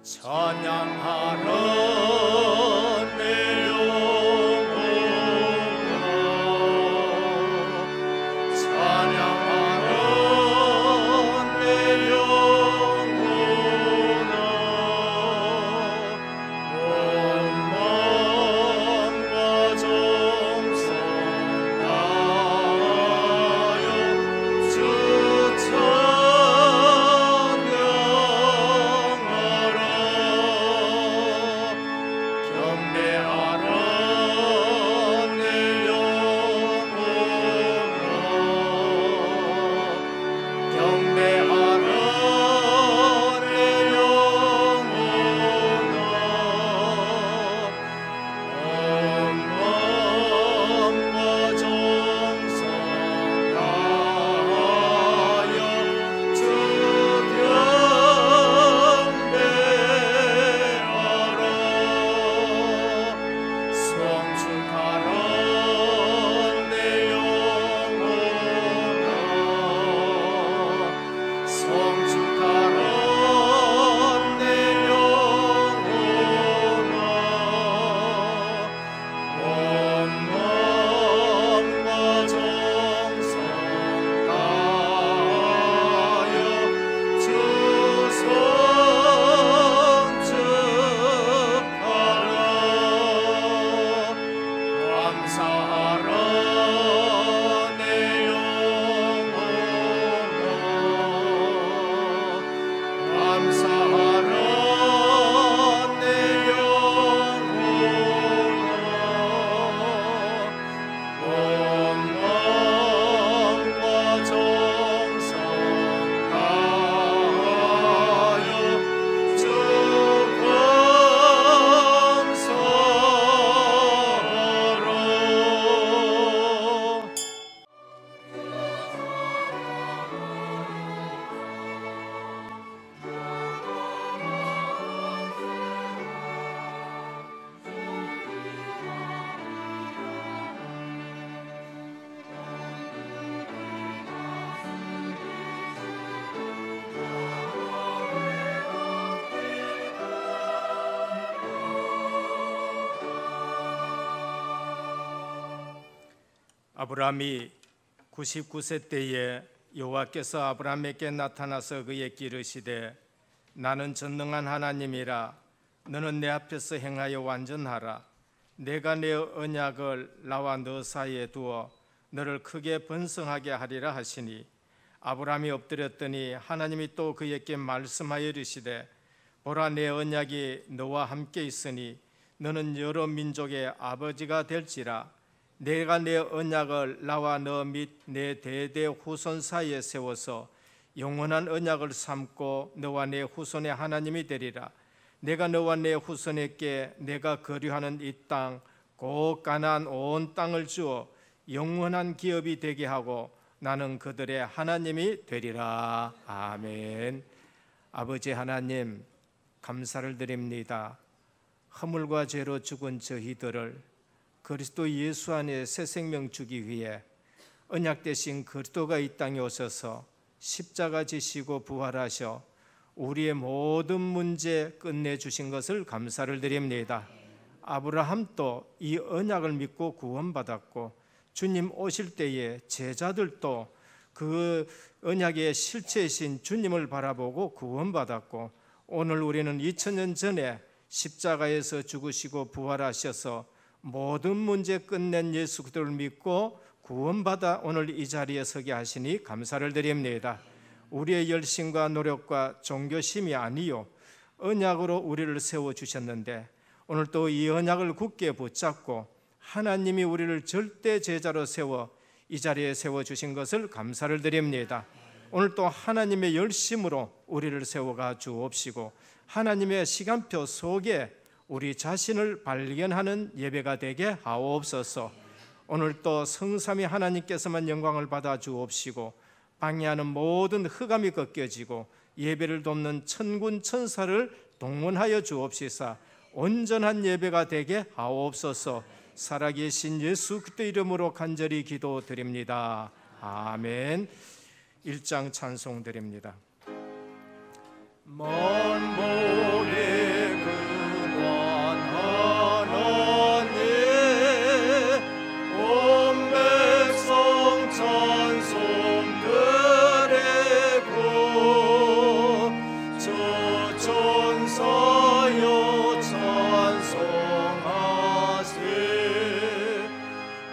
찬양하라 내 영혼아, 찬양하라 내 영혼아, 온 마음과 정성 다하여 주 아브라함이 99세 때에 여호와께서 아브라함에게 나타나서 그에게 이르시되 나는 전능한 하나님이라 너는 내 앞에서 행하여 완전하라. 내가 내 언약을 나와 너 사이에 두어 너를 크게 번성하게 하리라 하시니 아브라함이 엎드렸더니 하나님이 또 그에게 말씀하여 이르시되 보라 내 언약이 너와 함께 있으니 너는 여러 민족의 아버지가 될지라. 내가 내 언약을 나와 너 및 내 대대 후손 사이에 세워서 영원한 언약을 삼고 너와 내 후손의 하나님이 되리라. 내가 너와 내 후손에게 내가 거류하는 이 땅 곧 가나안 온 땅을 주어 영원한 기업이 되게 하고 나는 그들의 하나님이 되리라. 아멘. 아버지 하나님, 감사를 드립니다. 허물과 죄로 죽은 저희들을 그리스도 예수 안에 새 생명 주기 위해 언약 되신 그리스도가 이 땅에 오셔서 십자가 지시고 부활하셔 우리의 모든 문제 끝내주신 것을 감사를 드립니다. 아브라함도 이 언약을 믿고 구원받았고 주님 오실 때에 제자들도 그 언약의 실체이신 주님을 바라보고 구원받았고 오늘 우리는 2000년 전에 십자가에서 죽으시고 부활하셔서 모든 문제 끝낸 예수 그리스도를 믿고 구원받아 오늘 이 자리에 서게 하시니 감사를 드립니다. 우리의 열심과 노력과 종교심이 아니요 언약으로 우리를 세워주셨는데 오늘 또 이 언약을 굳게 붙잡고 하나님이 우리를 절대 제자로 세워 이 자리에 세워주신 것을 감사를 드립니다. 오늘 또 하나님의 열심으로 우리를 세워가 주옵시고 하나님의 시간표 속에 우리 자신을 발견하는 예배가 되게 하옵소서. 오늘 또 성삼위 하나님께서만 영광을 받아 주옵시고 방해하는 모든 흑암이 꺾여지고 예배를 돕는 천군 천사를 동원하여 주옵시사 온전한 예배가 되게 하옵소서. 살아계신 예수 그리스도 이름으로 간절히 기도드립니다. 아멘. 1장 찬송 드립니다. 먼 모래 천사여 찬송하세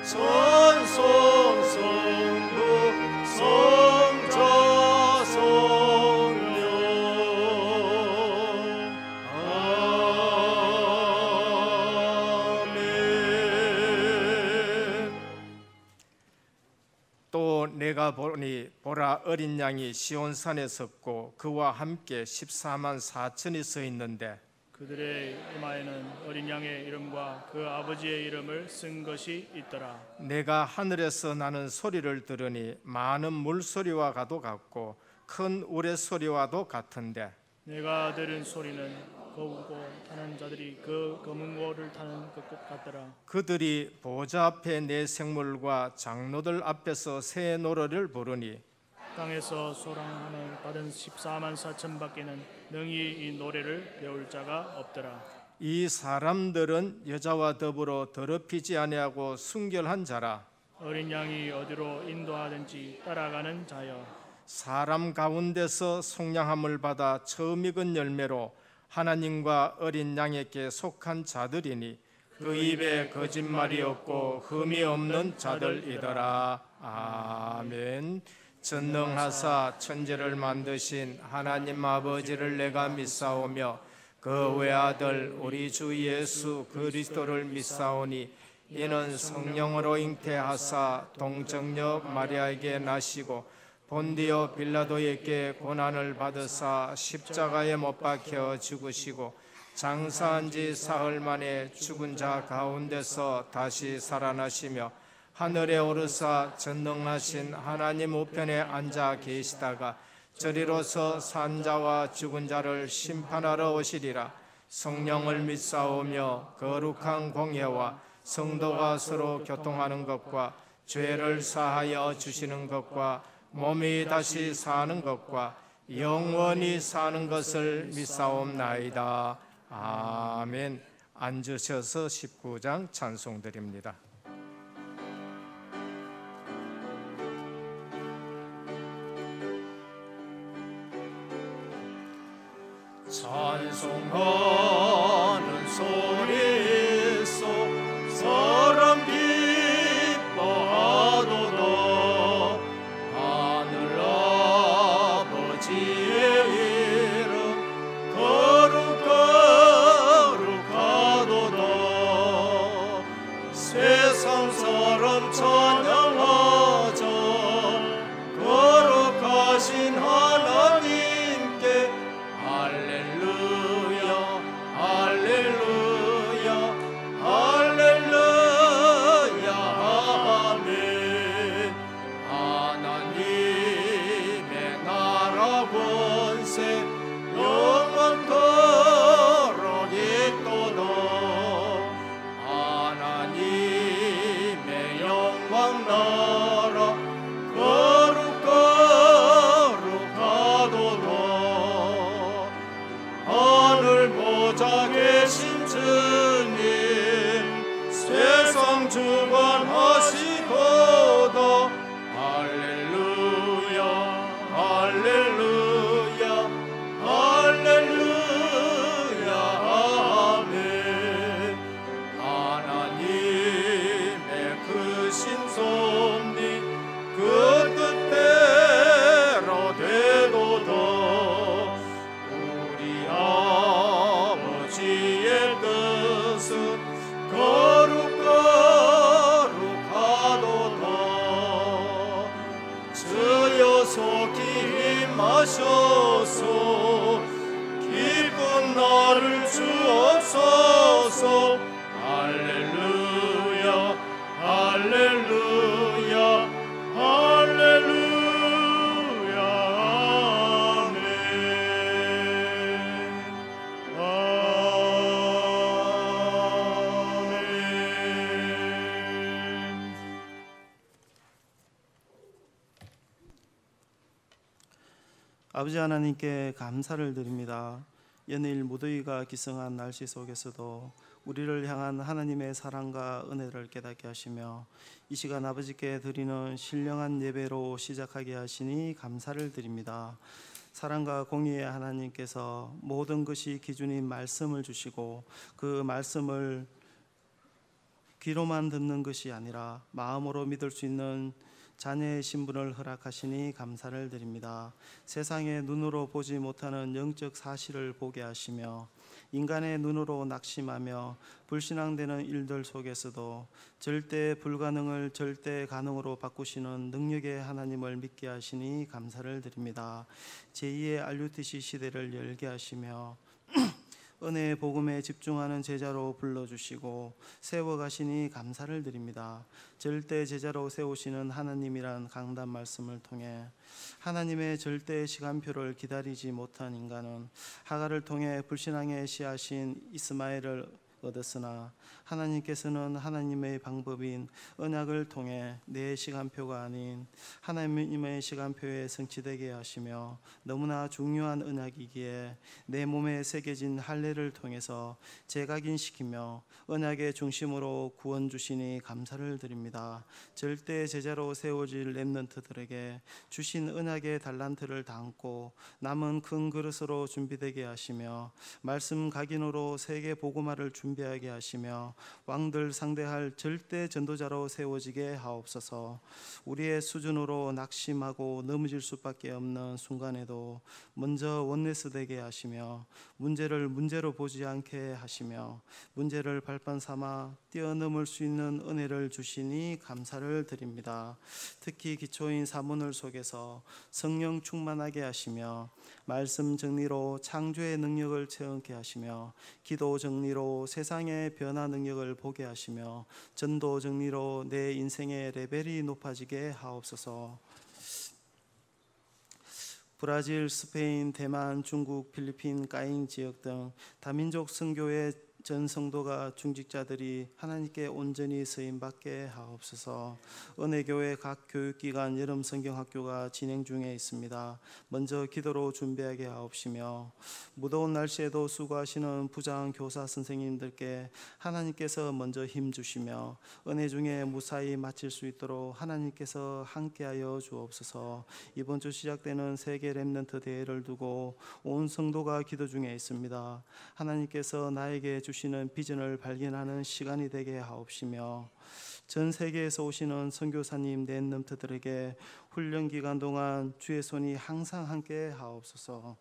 찬송 성부 성자 성령 아멘. 또 내가 보니 보라 어린 양이 시온산에 섰고 그와 함께 14만 4천이 서 있는데 그들의 이마에는 어린 양의 이름과 그 아버지의 이름을 쓴 것이 있더라. 내가 하늘에서 나는 소리를 들으니 많은 물소리와 가도 같고 큰 우레소리와도 같은데 내가 들은 소리는 거우고 타는 자들이 그 검은 고를 타는 것 같더라. 그들이 보좌 앞에 네 생물과 장로들 앞에서 새 노래를 부르니 땅에서 소망을 받은 14만 4천 밖에는 능히 이 노래를 배울 자가 없더라. 이 사람들은 여자와 더불어 더럽히지 아니하고 순결한 자라. 어린 양이 어디로 인도하든지 따라가는 자여, 사람 가운데서 속량함을 받아 처음 익은 열매로 하나님과 어린 양에게 속한 자들이니 그 입에 거짓말이 없고 흠이 없는 자들이더라. 아멘. 전능하사 천지를 만드신 하나님 아버지를 내가 믿사오며 그 외아들 우리 주 예수 그리스도를 믿사오니 이는 성령으로 잉태하사 동정녀 마리아에게 나시고 본디오 빌라도에게 고난을 받으사 십자가에 못 박혀 죽으시고 장사한 지 사흘 만에 죽은 자 가운데서 다시 살아나시며 하늘에 오르사 전능하신 하나님 우편에 앉아 계시다가 저리로서 산 자와 죽은 자를 심판하러 오시리라. 성령을 믿사오며 거룩한 공예와 성도가 서로 교통하는 것과 죄를 사하여 주시는 것과 몸이 다시 사는 것과 영원히 사는 것을 믿사옵나이다. 아멘. 앉으셔서 19장 찬송드립니다. 찬송하는 소리 속 사람 기뻐하도다. 하늘 아버지의 이름 거룩하도다. 세상 사람 찬양하자. 거룩하신 하나님께 할렐루야 할렐루야 할렐루야 아멘. 하나님의 나라 권세 영원토록 있도다. 하나님의 영광 나라 거룩하도다. 하늘 보좌 계신 주님 세상 주관하시도다. 할렐루야 할렐루야 할렐루야 아멘. 하나님의 크신 섭리 그 뜻대로 되도다. 우리 아버지의 뜻은 거룩하도다. 주여 속히 임하셔서 기쁜 나를 주옵소서. 할렐루야 할렐루야 할렐루야 아멘. 아버지 하나님께 감사를 드립니다. 연일 무더위가 기승한 날씨 속에서도 우리를 향한 하나님의 사랑과 은혜를 깨닫게 하시며 이 시간 아버지께 드리는 신령한 예배로 시작하게 하시니 감사를 드립니다. 사랑과 공의의 하나님께서 모든 것이 기준인 말씀을 주시고 그 말씀을 귀로만 듣는 것이 아니라 마음으로 믿을 수 있는 자녀의 신분을 허락하시니 감사를 드립니다. 세상의 눈으로 보지 못하는 영적 사실을 보게 하시며 인간의 눈으로 낙심하며 불신앙되는 일들 속에서도 절대 불가능을 절대 가능으로 바꾸시는 능력의 하나님을 믿게 하시니 감사를 드립니다. 제2의 RUTC 시대를 열게 하시며 은혜의 복음에 집중하는 제자로 불러주시고 세워가시니 감사를 드립니다. 절대 제자로 세우시는 하나님이란 강단 말씀을 통해 하나님의 절대 시간표를 기다리지 못한 인간은 하갈을 통해 불신앙의 씨앗인 이스마엘을 얻었으나 하나님께서는 하나님의 방법인 언약을 통해 내 시간표가 아닌 하나님의 시간표에 성취되게 하시며 너무나 중요한 언약이기에 내 몸에 새겨진 할례를 통해서 재각인시키며 언약의 중심으로 구원 주시니 감사를 드립니다. 절대 제자로 세워질 렘넌트들에게 주신 언약의 달란트를 담고 남은 큰 그릇으로 준비되게 하시며 말씀 각인으로 세계 복음화를 준비하게 하시며 왕들 상대할 절대 전도자로 세워지게 하옵소서. 우리의 수준으로 낙심하고 넘어질 수밖에 없는 순간에도 먼저 원네스 되게 하시며 문제를 문제로 보지 않게 하시며 문제를 발판 삼아 뛰어넘을 수 있는 은혜를 주시니 감사를 드립니다. 특히 기초인 사문을 속에서 성령 충만하게 하시며 말씀 정리로 창조의 능력을 체험케 하시며 기도 정리로 세상의 변화 능력을 보게 하시며 전도 정리로 내 인생의 레벨이 높아지게 하옵소서. 브라질, 스페인, 대만, 중국, 필리핀, 까잉 지역 등 다민족 선교의 전 성도가 중직자들이 하나님께 온전히 쓰임받게 하옵소서. 은혜교회 각 교육기관 여름 성경학교가 진행 중에 있습니다. 먼저 기도로 준비하게 하옵시며 무더운 날씨에도 수고하시는 부장 교사 선생님들께 하나님께서 먼저 힘주시며 은혜 중에 무사히 마칠 수 있도록 하나님께서 함께하여 주옵소서. 이번 주 시작되는 세계 렘넌트 대회를 두고 온 성도가 기도 중에 있습니다. 하나님께서 나에게 주시는 비전을 발견하는 시간이 되게 하옵시며 전 세계에서 오시는 선교사님 렘넌트들에게 훈련 기간 동안 주의 손이 항상 함께 하옵소서.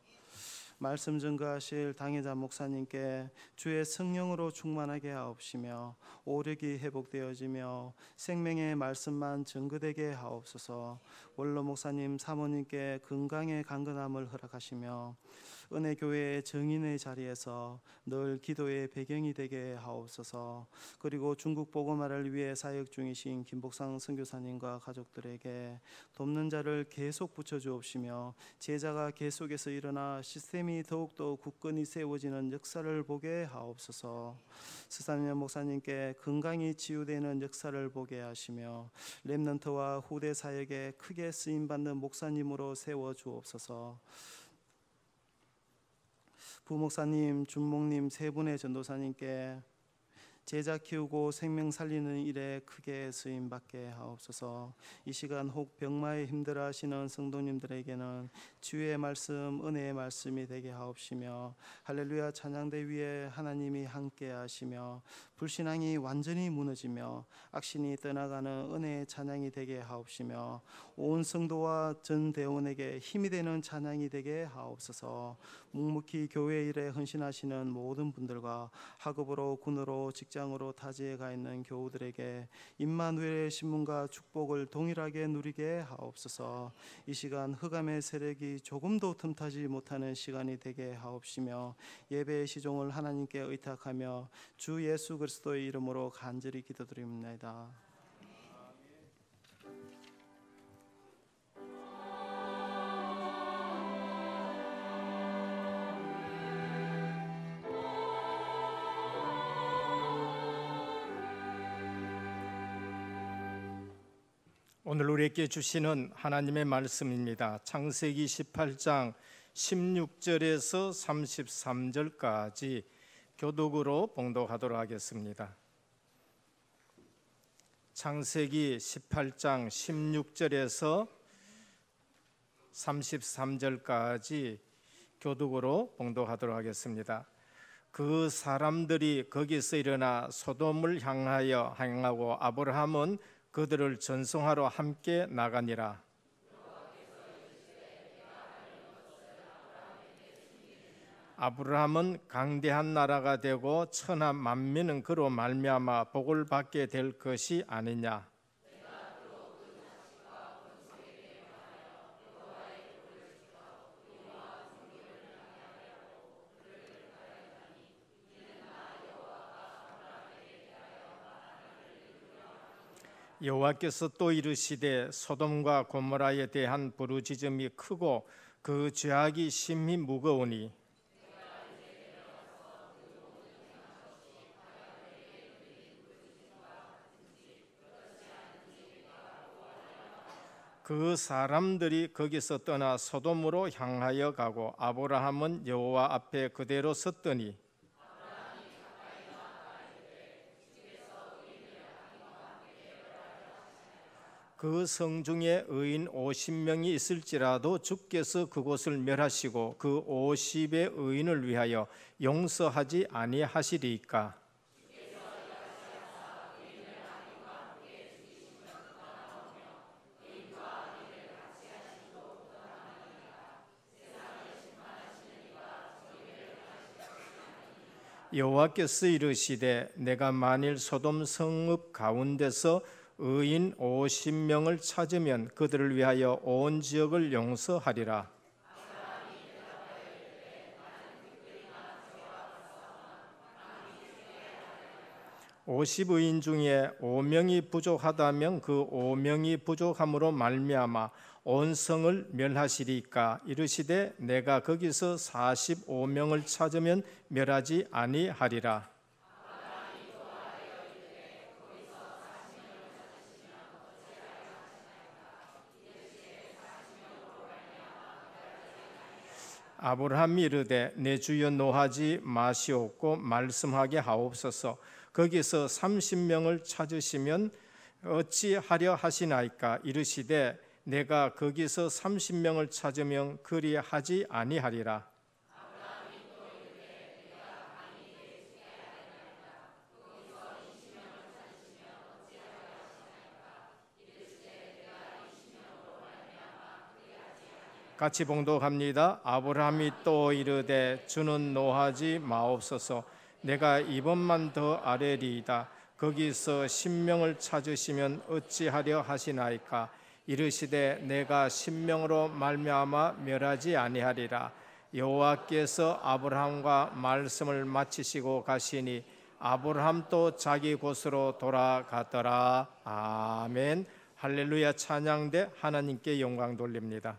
말씀 전가하실 당회자 목사님께 주의 성령으로 충만하게 하옵시며 오력이 회복되어지며 생명의 말씀만 증거되게 하옵소서. 원로 목사님 사모님께 건강의 강건함을 허락하시며 은혜교회의 정인의 자리에서 늘 기도의 배경이 되게 하옵소서. 그리고 중국 복음화를 위해 사역 중이신 김복상 선교사님과 가족들에게 돕는 자를 계속 붙여주옵시며 제자가 계속해서 일어나 시스템이 더욱더 굳건히 세워지는 역사를 보게 하옵소서. 스사년 목사님께 건강이 치유되는 역사를 보게 하시며 렘넌트와 후대 사역에 크게 쓰임받는 목사님으로 세워주옵소서. 부목사님, 준목님 세 분의 전도사님께 제자 키우고 생명 살리는 일에 크게 쓰임받게 하옵소서. 이 시간 혹 병마에 힘들어하시는 성도님들에게는 주의 말씀, 은혜의 말씀이 되게 하옵시며 할렐루야 찬양대 위에 하나님이 함께 하시며 불신앙이 완전히 무너지며 악신이 떠나가는 은혜의 찬양이 되게 하옵시며 온 성도와 전 대원에게 힘이 되는 찬양이 되게 하옵소서. 묵묵히 교회 일에 헌신하시는 모든 분들과 학업으로 군으로 직장으로 타지에 가 있는 교우들에게 임마누엘의 신문과 축복을 동일하게 누리게 하옵소서. 이 시간 흑암의 세력이 조금도 틈타지 못하는 시간이 되게 하옵시며 예배의 시종을 하나님께 의탁하며 주 예수 그리스도의 이름으로 간절히 기도드립니다. 오늘 우리에게 주시는 하나님의 말씀입니다. 창세기 18장 16절에서 33절까지 교독으로 봉독하도록 하겠습니다. 창세기 18장 16절에서 33절까지 교독으로 봉독하도록 하겠습니다. 그 사람들이 거기서 일어나 소돔을 향하여 행하고 아브라함은 그들을 전송하러 함께 나가니라. 아브라함은 강대한 나라가 되고 천하 만민은 그로 말미암아 복을 받게 될 것이 아니냐. 여호와께서 또 이르시되 소돔과 고모라에 대한 부르짖음이 크고 그 죄악이 심히 무거우니 그 사람들이 거기서 떠나 소돔으로 향하여 가고 아브라함은 여호와 앞에 그대로 섰더니 그 성중에 의인 50명이 있을지라도 주께서 그곳을 멸하시고 그 50의 의인을 위하여 용서하지 아니하시리이까. 여호와께서 이르시되 내가 만일 소돔 성읍 가운데서 의인 50명을 찾으면 그들을 위하여 온 지역을 용서하리라. 오십 의인 중에 5명이 부족하다면 그 5명이 부족함으로 말미암아 온 성을 멸하시리까. 이르시되 내가 거기서 45명을 찾으면 멸하지 아니하리라. 아브라함이 이르되 내 주여 노하지 마시옵고 말씀하게 하옵소서. 거기서 30명을 찾으시면 어찌하려 하시나이까. 이르시되 내가 거기서 30명을 찾으면 그리하지 아니하리라. 같이 봉독합니다. 아브라함이 또 이르되 주는 노하지 마옵소서. 내가 이번만 더 아뢰리이다. 거기서 10명을 찾으시면 어찌하려 하시나이까. 이르시되 내가 10명으로 말미암아 멸하지 아니하리라. 여호와께서 아브라함과 말씀을 마치시고 가시니 아브라함도 자기 곳으로 돌아가더라. 아멘. 할렐루야. 찬양대 하나님께 영광 돌립니다.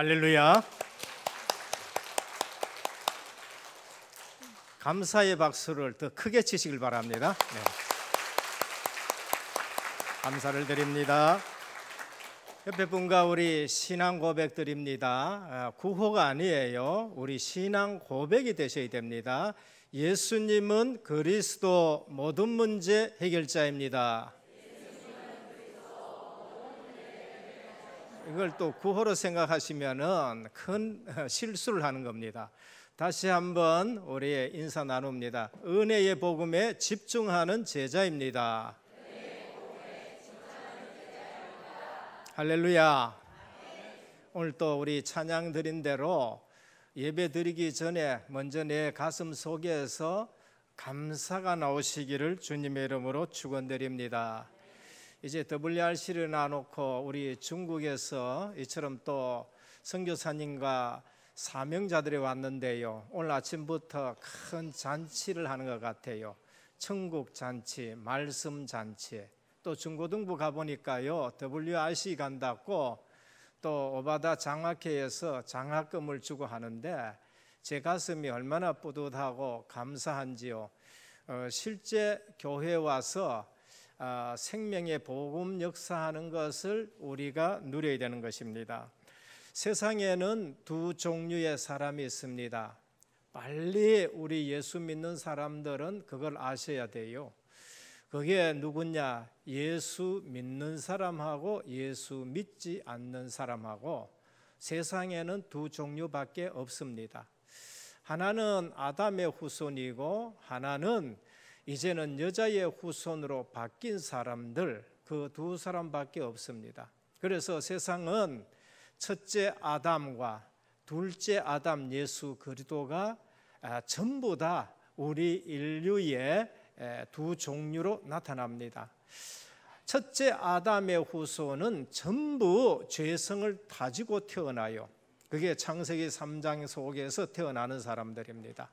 할렐루야. 감사의 박수를 더 크게 치시길 바랍니다. 네. 감사를 드립니다. 옆에 분과 우리 신앙 고백 드립니다. 구호가 아니에요. 우리 신앙 고백이 되셔야 됩니다. 예수님은 그리스도 모든 문제 해결자입니다. 이걸 또 구호로 생각하시면은 큰 실수를 하는 겁니다. 다시 한번 우리 인사 나눕니다. 은혜의 복음에 집중하는 제자입니다. 할렐루야. 오늘 또 우리 찬양 드린 대로 예배 드리기 전에 먼저 내 가슴 속에서 감사가 나오시기를 주님의 이름으로 축원드립니다. 이제 WRC를 놔놓고 우리 중국에서 이처럼 또 선교사님과 사명자들이 왔는데요, 오늘 아침부터 큰 잔치를 하는 것 같아요. 천국 잔치, 말씀 잔치. 또 중고등부 가보니까요, WRC 간다고 또 오바다 장학회에서 장학금을 주고 하는데 제 가슴이 얼마나 뿌듯하고 감사한지요. 실제 교회에 와서 생명의 복음 역사하는 것을 우리가 누려야 되는 것입니다. 세상에는 두 종류의 사람이 있습니다. 빨리 우리 예수 믿는 사람들은 그걸 아셔야 돼요. 그게 누구냐? 예수 믿는 사람하고 예수 믿지 않는 사람하고 세상에는 두 종류밖에 없습니다. 하나는 아담의 후손이고 하나는 이제는 여자의 후손으로 바뀐 사람들, 그 두 사람밖에 없습니다. 그래서 세상은 첫째 아담과 둘째 아담 예수 그리스도가 전부 다 우리 인류의 두 종류로 나타납니다. 첫째 아담의 후손은 전부 죄성을 가지고 태어나요. 그게 창세기 3장 속에서 태어나는 사람들입니다.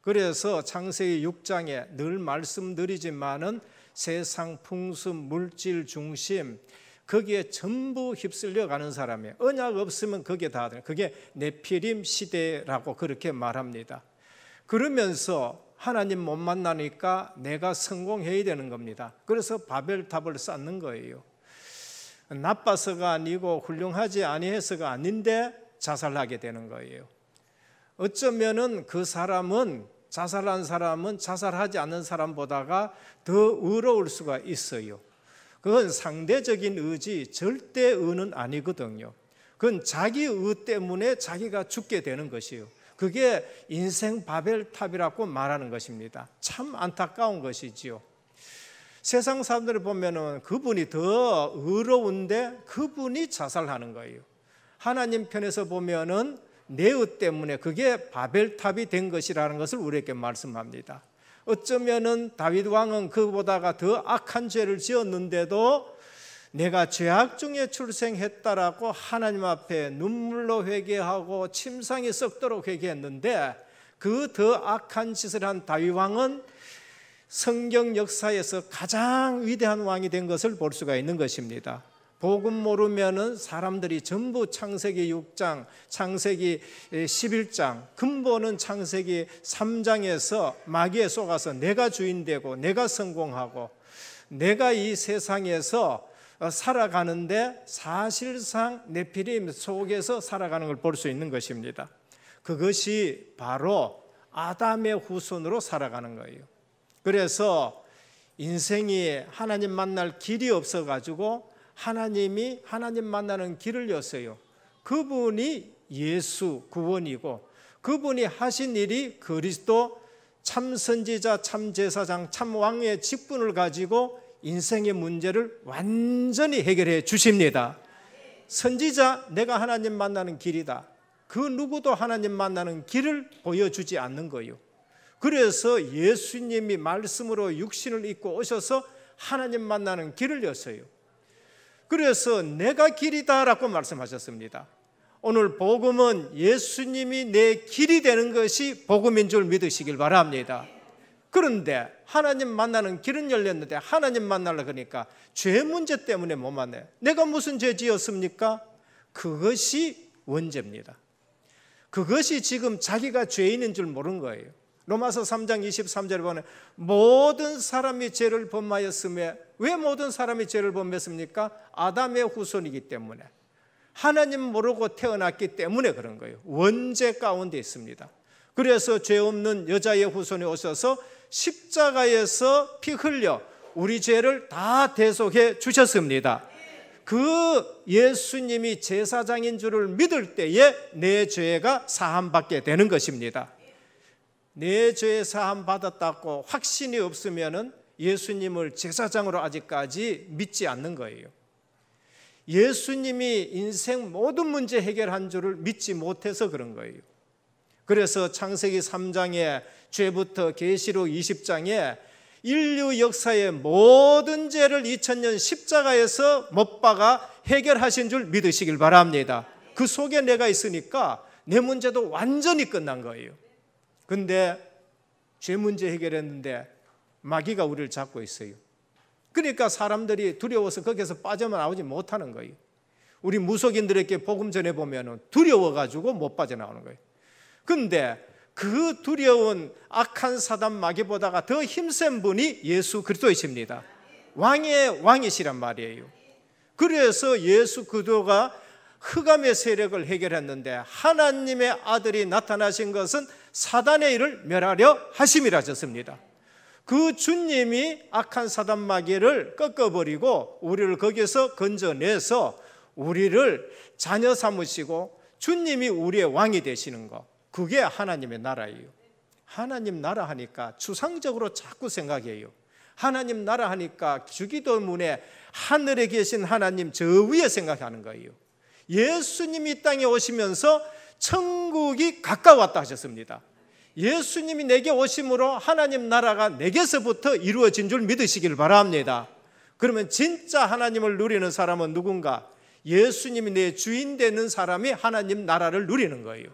그래서 창세기 6장에 늘 말씀드리지만은 세상 풍습, 물질 중심, 거기에 전부 휩쓸려 가는 사람이에요. 언약 없으면 그게 다 돼요. 그게 네피림 시대라고 그렇게 말합니다. 그러면서 하나님 못 만나니까 내가 성공해야 되는 겁니다. 그래서 바벨탑을 쌓는 거예요. 나빠서가 아니고 훌륭하지 아니해서가 아닌데 자살하게 되는 거예요. 어쩌면은 그 사람은, 자살한 사람은 자살하지 않는 사람보다가 더 의로울 수가 있어요. 그건 상대적인 의지, 절대 의는 아니거든요. 그건 자기 의 때문에 자기가 죽게 되는 것이에요. 그게 인생 바벨탑이라고 말하는 것입니다. 참 안타까운 것이지요. 세상 사람들을 보면은 그분이 더 의로운데 그분이 자살하는 거예요. 하나님 편에서 보면은 내 의 때문에 그게 바벨탑이 된 것이라는 것을 우리에게 말씀합니다. 어쩌면은 다윗 왕은 그보다가 더 악한 죄를 지었는데도 내가 죄악 중에 출생했다라고 하나님 앞에 눈물로 회개하고 침상이 썩도록 회개했는데 그 더 악한 짓을 한 다윗 왕은 성경 역사에서 가장 위대한 왕이 된 것을 볼 수가 있는 것입니다. 복음 모르면은 사람들이 전부 창세기 6장, 창세기 11장, 근본은 창세기 3장에서 마귀에 속아서 내가 주인 되고 내가 성공하고 내가 이 세상에서 살아가는데 사실상 네피림 속에서 살아가는 걸 볼 수 있는 것입니다. 그것이 바로 아담의 후손으로 살아가는 거예요. 그래서 인생이 하나님 만날 길이 없어가지고 하나님이 하나님 만나는 길을 였어요. 그분이 예수 구원이고 그분이 하신 일이 그리스도 참 선지자, 참 제사장, 참 왕의 직분을 가지고 인생의 문제를 완전히 해결해 주십니다. 선지자, 내가 하나님 만나는 길이다. 그 누구도 하나님 만나는 길을 보여주지 않는 거예요. 그래서 예수님이 말씀으로 육신을 입고 오셔서 하나님 만나는 길을 였어요. 그래서 내가 길이다라고 말씀하셨습니다. 오늘 복음은 예수님이 내 길이 되는 것이 복음인 줄 믿으시길 바랍니다. 그런데 하나님 만나는 길은 열렸는데 하나님 만나려고 하니까 죄 문제 때문에 못 만나요. 내가 무슨 죄 지었습니까? 그것이 원죄입니다. 그것이 지금 자기가 죄인인 줄 모르는 거예요. 로마서 3장 23절에 보면 모든 사람이 죄를 범하였음에, 왜 모든 사람이 죄를 범했습니까? 아담의 후손이기 때문에, 하나님 모르고 태어났기 때문에 그런 거예요. 원죄 가운데 있습니다. 그래서 죄 없는 여자의 후손이 오셔서 십자가에서 피 흘려 우리 죄를 다 대속해 주셨습니다. 그 예수님이 제사장인 줄을 믿을 때에 내 죄가 사함받게 되는 것입니다. 내 죄 사함 받았다고 확신이 없으면은 예수님을 제사장으로 아직까지 믿지 않는 거예요. 예수님이 인생 모든 문제 해결한 줄을 믿지 못해서 그런 거예요. 그래서 창세기 3장에 죄부터 계시록 20장에 인류 역사의 모든 죄를 2000년 십자가에서 못 박아 해결하신 줄 믿으시길 바랍니다. 그 속에 내가 있으니까 내 문제도 완전히 끝난 거예요. 근데 죄 문제 해결했는데 마귀가 우리를 잡고 있어요. 그러니까 사람들이 두려워서 거기서 빠져나오지 못하는 거예요. 우리 무속인들에게 복음 전해보면 두려워가지고 못 빠져나오는 거예요. 근데 그 두려운 악한 사단 마귀보다가 더 힘센 분이 예수 그리스도이십니다. 왕의 왕이시란 말이에요. 그래서 예수 그리스도가 흑암의 세력을 해결했는데 하나님의 아들이 나타나신 것은 사단의 일을 멸하려 하심이라 하셨습니다. 그 주님이 악한 사단 마귀를 꺾어버리고 우리를 거기서 건져내서 우리를 자녀 삼으시고 주님이 우리의 왕이 되시는 것, 그게 하나님의 나라예요. 하나님 나라 하니까 추상적으로 자꾸 생각해요. 하나님 나라 하니까 주기도문에 하늘에 계신 하나님 저 위에 생각하는 거예요. 예수님이 이 땅에 오시면서 천국이 가까웠다 하셨습니다. 예수님이 내게 오심으로 하나님 나라가 내게서부터 이루어진 줄 믿으시길 바랍니다. 그러면 진짜 하나님을 누리는 사람은 누군가? 예수님이 내 주인 되는 사람이 하나님 나라를 누리는 거예요.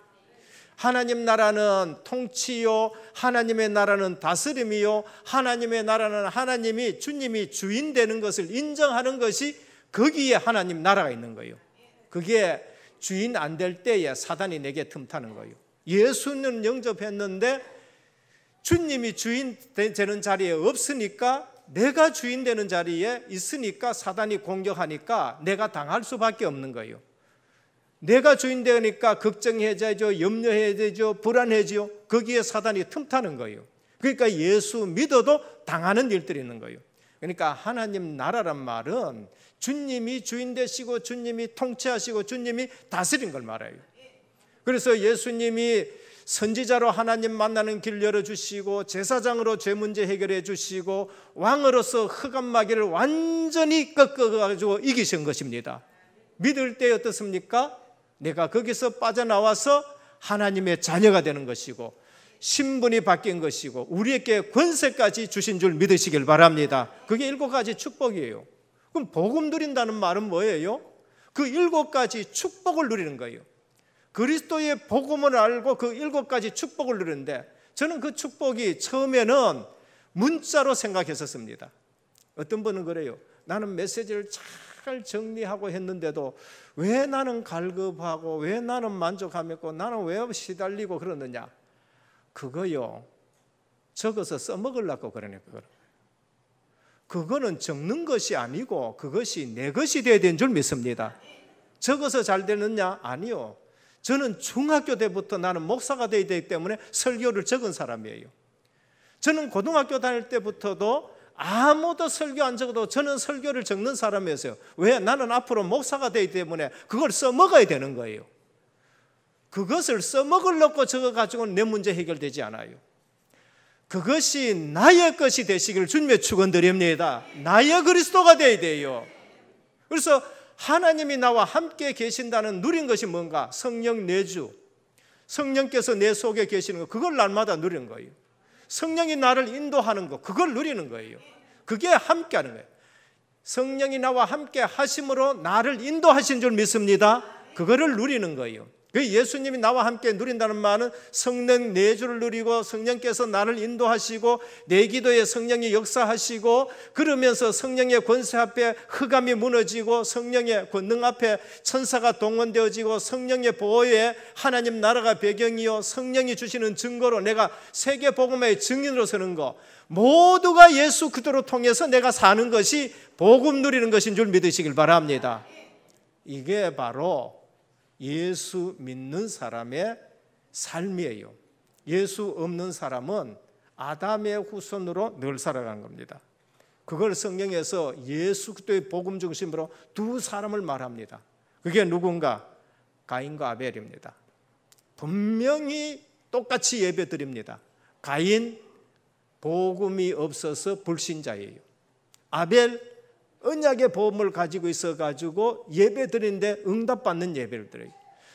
하나님 나라는 통치요, 하나님의 나라는 다스림이요, 하나님의 나라는 하나님이 주님이 주인 되는 것을 인정하는 것이 거기에 하나님 나라가 있는 거예요. 그게 주인 안 될 때에 사단이 내게 틈타는 거예요. 예수는 영접했는데 주님이 주인 되는 자리에 없으니까, 내가 주인 되는 자리에 있으니까 사단이 공격하니까 내가 당할 수밖에 없는 거예요. 내가 주인 되니까 걱정해야죠, 염려해야죠, 불안해지요. 거기에 사단이 틈타는 거예요. 그러니까 예수 믿어도 당하는 일들이 있는 거예요. 그러니까 하나님 나라란 말은 주님이 주인 되시고 주님이 통치하시고 주님이 다스린 걸 말해요. 그래서 예수님이 선지자로 하나님 만나는 길 열어주시고 제사장으로 죄 문제 해결해 주시고 왕으로서 흑암 마귀를 완전히 꺾어가지고 이기신 것입니다. 믿을 때 어떻습니까? 내가 거기서 빠져나와서 하나님의 자녀가 되는 것이고 신분이 바뀐 것이고 우리에게 권세까지 주신 줄 믿으시길 바랍니다. 그게 7가지 축복이에요. 그럼 복음 누린다는 말은 뭐예요? 그 7가지 축복을 누리는 거예요. 그리스도의 복음을 알고 그 7가지 축복을 누리는데, 저는 그 축복이 처음에는 문자로 생각했었습니다. 어떤 분은 그래요. 나는 메시지를 잘 정리하고 했는데도 왜 나는 갈급하고 왜 나는 만족함이 없고 나는 왜 시달리고 그러느냐. 그거요, 적어서 써먹으려고 그러네. 그거는 적는 것이 아니고 그것이 내 것이 되어야 되는 줄 믿습니다. 적어서 잘 되느냐? 아니요. 저는 중학교 때부터 나는 목사가 되어야 되기 때문에 설교를 적은 사람이에요. 저는 고등학교 다닐 때부터도 아무도 설교 안 적어도 저는 설교를 적는 사람이었어요. 왜? 나는 앞으로 목사가 되기 때문에 그걸 써먹어야 되는 거예요. 그것을 써먹으려고 적어가지고는 내 문제 해결되지 않아요. 그것이 나의 것이 되시길 주님의 축원드립니다. 나의 그리스도가 되어야 돼요. 그래서 하나님이 나와 함께 계신다는 누린 것이 뭔가? 성령 내주. 성령께서 내 속에 계시는 거, 그걸 날마다 누리는 거예요. 성령이 나를 인도하는 거, 그걸 누리는 거예요. 그게 함께 하는 거예요. 성령이 나와 함께 하심으로 나를 인도하신 줄 믿습니다. 그거를 누리는 거예요. 그 예수님이 나와 함께 누린다는 말은 성령 내주를 누리고 성령께서 나를 인도하시고 내 기도에 성령이 역사하시고 그러면서 성령의 권세 앞에 흑암이 무너지고 성령의 권능 앞에 천사가 동원되어지고 성령의 보호에 하나님 나라가 배경이요 성령이 주시는 증거로 내가 세계 복음의 증인으로 서는 것, 모두가 예수 그리스도를 통해서 내가 사는 것이 복음 누리는 것인 줄 믿으시길 바랍니다. 이게 바로 예수 믿는 사람의 삶이에요. 예수 없는 사람은 아담의 후손으로 늘 살아가는 겁니다. 그걸 성경에서 예수 그리스도의 복음 중심으로 두 사람을 말합니다. 그게 누군가? 가인과 아벨입니다. 분명히 똑같이 예배드립니다. 가인 복음이 없어서 불신자예요. 아벨 언약의 복음을 가지고 있어가지고 예배드리는데 응답받는 예배를 드려요.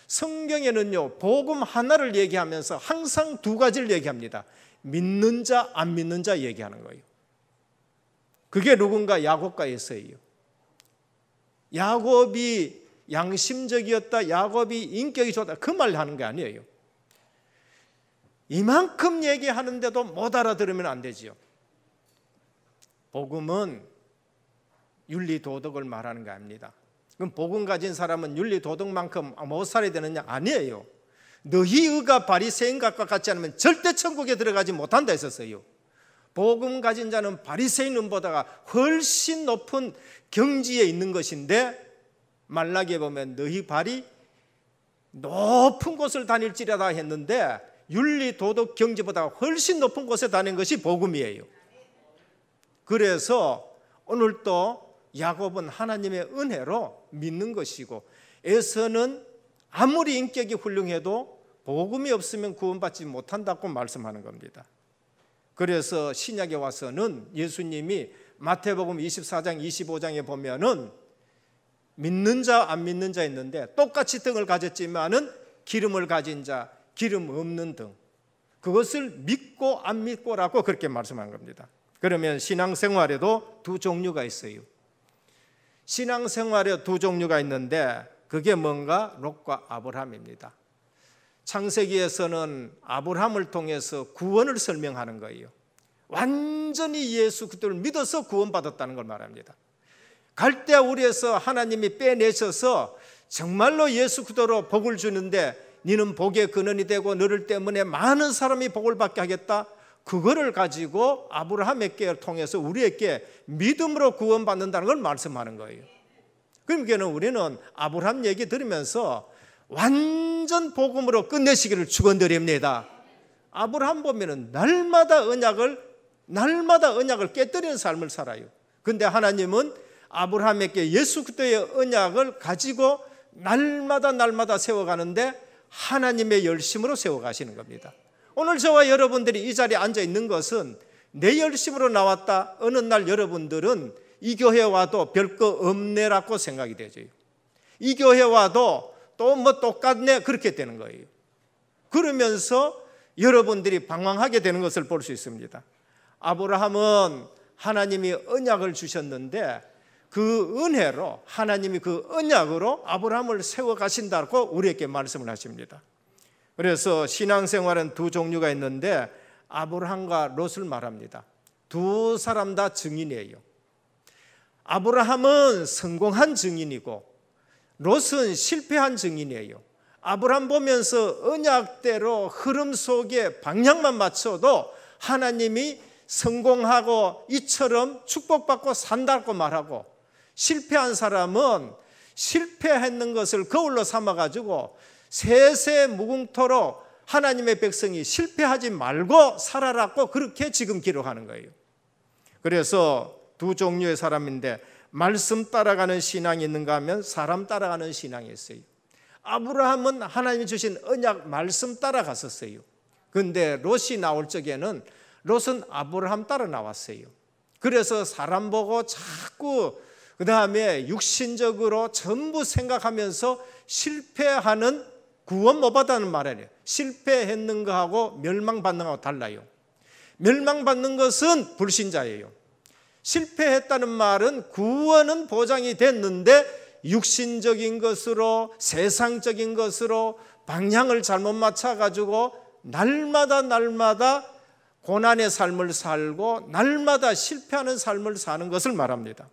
성경에는요 복음 하나를 얘기하면서 항상 두 가지를 얘기합니다. 믿는 자, 안 믿는 자 얘기하는 거예요. 그게 누군가? 야곱과 에서예요. 야곱이 양심적이었다, 야곱이 인격이 좋다, 그 말 하는 게 아니에요. 이만큼 얘기하는데도 못 알아들으면 안 되지요. 복음은 윤리 도덕을 말하는 게 아닙니다. 그럼 복음 가진 사람은 윤리 도덕만큼 못 살아야 되느냐? 아니에요. 너희 의가 바리새인과 같지 않으면 절대 천국에 들어가지 못한다 했었어요. 복음 가진 자는 바리새인보다가 훨씬 높은 경지에 있는 것인데 말라기에 보면 너희 발이 높은 곳을 다닐지라다 했는데 윤리 도덕 경지보다 훨씬 높은 곳에 다닌 것이 복음이에요. 그래서 오늘도 야곱은 하나님의 은혜로 믿는 것이고 에서는 아무리 인격이 훌륭해도 복음이 없으면 구원받지 못한다고 말씀하는 겁니다. 그래서 신약에 와서는 예수님이 마태복음 24장 25장에 보면은 믿는 자 안 믿는 자 있는데 똑같이 등을 가졌지만은 기름을 가진 자 기름 없는 등, 그것을 믿고 안 믿고라고 그렇게 말씀한 겁니다. 그러면 신앙생활에도 두 종류가 있어요. 신앙생활에 두 종류가 있는데 그게 뭔가? 롯과 아브라함입니다. 창세기에서는 아브라함을 통해서 구원을 설명하는 거예요. 완전히 예수 그리스도를 믿어서 구원받았다는 걸 말합니다. 갈대아 우리에서 하나님이 빼내셔서 정말로 예수 그리스도로 복을 주는데 너는 복의 근원이 되고 너를 때문에 많은 사람이 복을 받게 하겠다, 그거를 가지고 아브라함에게 통해서 우리에게 믿음으로 구원받는다는 걸 말씀하는 거예요. 그러니까 우리는 아브라함 얘기 들으면서 완전 복음으로 끝내시기를 축원드립니다. 아브라함 보면은 날마다 언약을 깨뜨리는 삶을 살아요. 근데 하나님은 아브라함에게 예수 그리스도의 언약을 가지고 날마다 세워가는데 하나님의 열심으로 세워가시는 겁니다. 오늘 저와 여러분들이 이 자리에 앉아 있는 것은 내 열심으로 나왔다. 어느 날 여러분들은 이 교회 와도 별거 없네라고 생각이 되죠. 이 교회 와도 또 뭐 똑같네 그렇게 되는 거예요. 그러면서 여러분들이 방황하게 되는 것을 볼 수 있습니다. 아브라함은 하나님이 언약을 주셨는데 그 은혜로 하나님이 그 언약으로 아브라함을 세워가신다고 우리에게 말씀을 하십니다. 그래서 신앙생활은 두 종류가 있는데 아브라함과 롯을 말합니다. 두 사람 다 증인이에요. 아브라함은 성공한 증인이고 롯은 실패한 증인이에요. 아브라함 보면서 언약대로 흐름 속에 방향만 맞춰도 하나님이 성공하고 이처럼 축복받고 산다고 말하고, 실패한 사람은 실패했는 것을 거울로 삼아가지고 세세 무궁토록 하나님의 백성이 실패하지 말고 살아라고 그렇게 지금 기록하는 거예요. 그래서 두 종류의 사람인데 말씀 따라가는 신앙이 있는가 하면 사람 따라가는 신앙이 있어요. 아브라함은 하나님이 주신 언약 말씀 따라갔었어요. 그런데 롯이 나올 적에는 롯은 아브라함 따라 나왔어요. 그래서 사람 보고 자꾸 그 다음에 육신적으로 전부 생각하면서 실패하는, 구원 못 받았다는 말이에요. 실패했는 거하고 멸망받는 거하고 달라요. 멸망받는 것은 불신자예요. 실패했다는 말은 구원은 보장이 됐는데 육신적인 것으로, 세상적인 것으로 방향을 잘못 맞춰가지고 날마다 고난의 삶을 살고 날마다 실패하는 삶을 사는 것을 말합니다.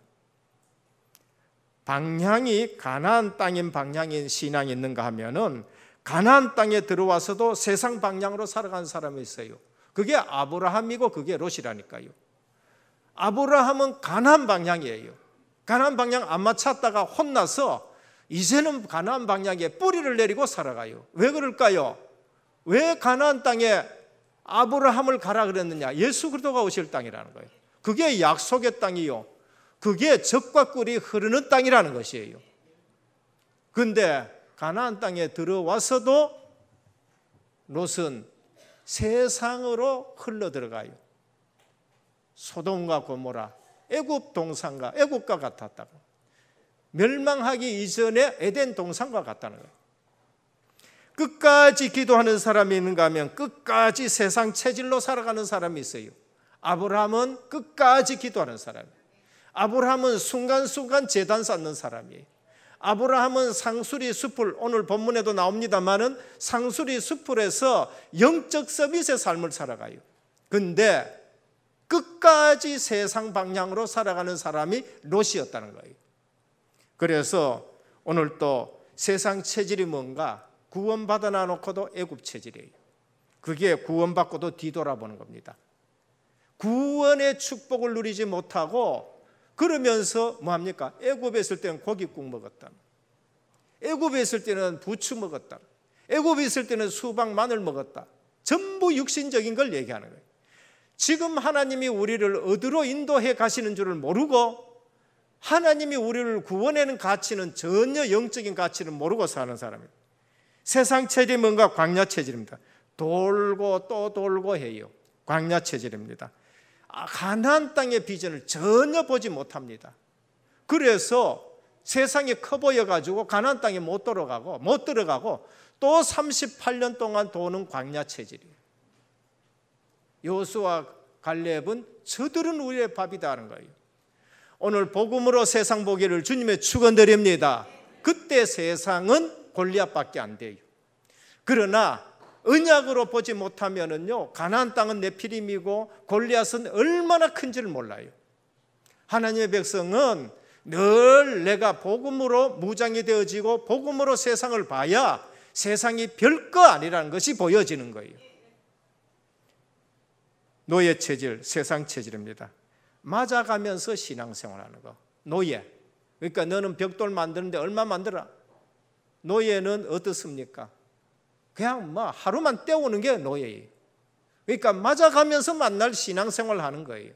방향이 가나안 땅인 방향인 신앙이 있는가 하면은 가나안 땅에 들어와서도 세상 방향으로 살아가는 사람이 있어요. 그게 아브라함이고 그게 롯이라니까요. 아브라함은 가나안 방향이에요. 가나안 방향 안 맞췄다가 혼나서 이제는 가나안 방향에 뿌리를 내리고 살아가요. 왜 그럴까요? 왜 가나안 땅에 아브라함을 가라 그랬느냐? 예수 그리스도가 오실 땅이라는 거예요. 그게 약속의 땅이요, 그게 젖과 꿀이 흐르는 땅이라는 것이에요. 그런데 가나안 땅에 들어와서도 롯은 세상으로 흘러들어가요. 소돔과 고모라, 애굽 동산과 애굽과 같았다고. 멸망하기 이전에 에덴 동산과 같다는 거예요. 끝까지 기도하는 사람이 있는가 하면 끝까지 세상 체질로 살아가는 사람이 있어요. 아브라함은 끝까지 기도하는 사람이에요. 아브라함은 순간순간 제단 쌓는 사람이에요. 아브라함은 상수리 숲을, 오늘 본문에도 나옵니다마는 상수리 숲에서 영적 서밋의 삶을 살아가요. 근데 끝까지 세상 방향으로 살아가는 사람이 롯이었다는 거예요. 그래서 오늘 또 세상 체질이 뭔가? 구원받아 놓고도 애굽 체질이에요. 그게 구원받고도 뒤돌아보는 겁니다. 구원의 축복을 누리지 못하고 그러면서 뭐합니까? 애굽에 있을 때는 고깃국 먹었다, 애굽에 있을 때는 부추 먹었다, 애굽에 있을 때는 수박 마늘 먹었다. 전부 육신적인 걸 얘기하는 거예요. 지금 하나님이 우리를 어디로 인도해 가시는 줄을 모르고 하나님이 우리를 구원하는 가치는, 전혀 영적인 가치는 모르고 사는 사람이에요. 세상 체질이 뭔가? 광야 체질입니다. 돌고 또 돌고 해요. 광야 체질입니다. 가나안 땅의 비전을 전혀 보지 못합니다. 그래서 세상이 커 보여가지고 가나안 땅에 못 들어가고 또 38년 동안 도는 광야 체질이에요. 여호수아 갈렙은 저들은 우리의 밥이다 하는 거예요. 오늘 복음으로 세상 보기를 주님의 축원드립니다. 그때 세상은 골리앗밖에 안 돼요. 그러나 언약으로 보지 못하면은요, 가나안 땅은 네피림이고 골리앗은 얼마나 큰지를 몰라요. 하나님의 백성은 늘 내가 복음으로 무장이 되어지고 복음으로 세상을 봐야 세상이 별거 아니라는 것이 보여지는 거예요. 노예 체질, 세상 체질입니다. 맞아가면서 신앙생활하는 거. 노예. 그러니까 너는 벽돌 만드는데 얼마 만들어? 노예는 어떻습니까? 그냥 뭐 하루만 때우는 게 노예예요. 그러니까 맞아가면서 만날 신앙생활을 하는 거예요.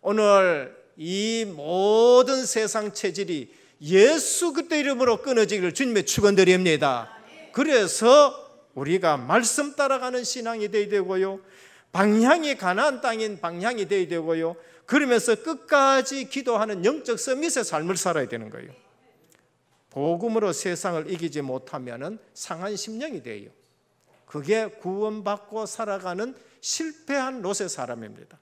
오늘 이 모든 세상 체질이 예수 그리스도 이름으로 끊어지기를 주님의 축원드립니다. 그래서 우리가 말씀 따라가는 신앙이 되어야 되고요, 방향이 가나안 땅인 방향이 되어야 되고요, 그러면서 끝까지 기도하는 영적 서밋의 삶을 살아야 되는 거예요. 복음으로 세상을 이기지 못하면 상한 심령이 돼요. 그게 구원받고 살아가는 실패한 롯의 사람입니다.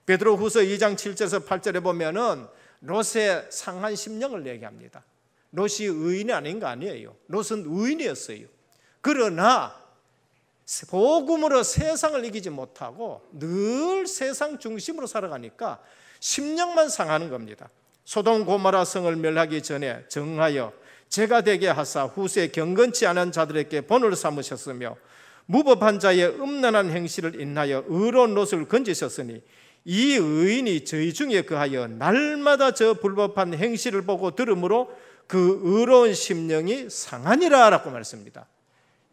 베드로후서 2장 7절에서 8절에 보면은 롯의 상한 심령을 얘기합니다. 롯이 의인이 아닌 거 아니에요. 롯은 의인이었어요. 그러나 복음으로 세상을 이기지 못하고 늘 세상 중심으로 살아가니까 심령만 상하는 겁니다. 소돔 고모라 성을 멸하기 전에 정하여 죄가 되게 하사 후세 경건치 않은 자들에게 본을 삼으셨으며 무법한 자의 음란한 행실을 인하여 의로운 롯을 건지셨으니 이 의인이 저희 중에 거하여 날마다 저 불법한 행실을 보고 들으므로 그 의로운 심령이 상하니라 라고 말씀합니다.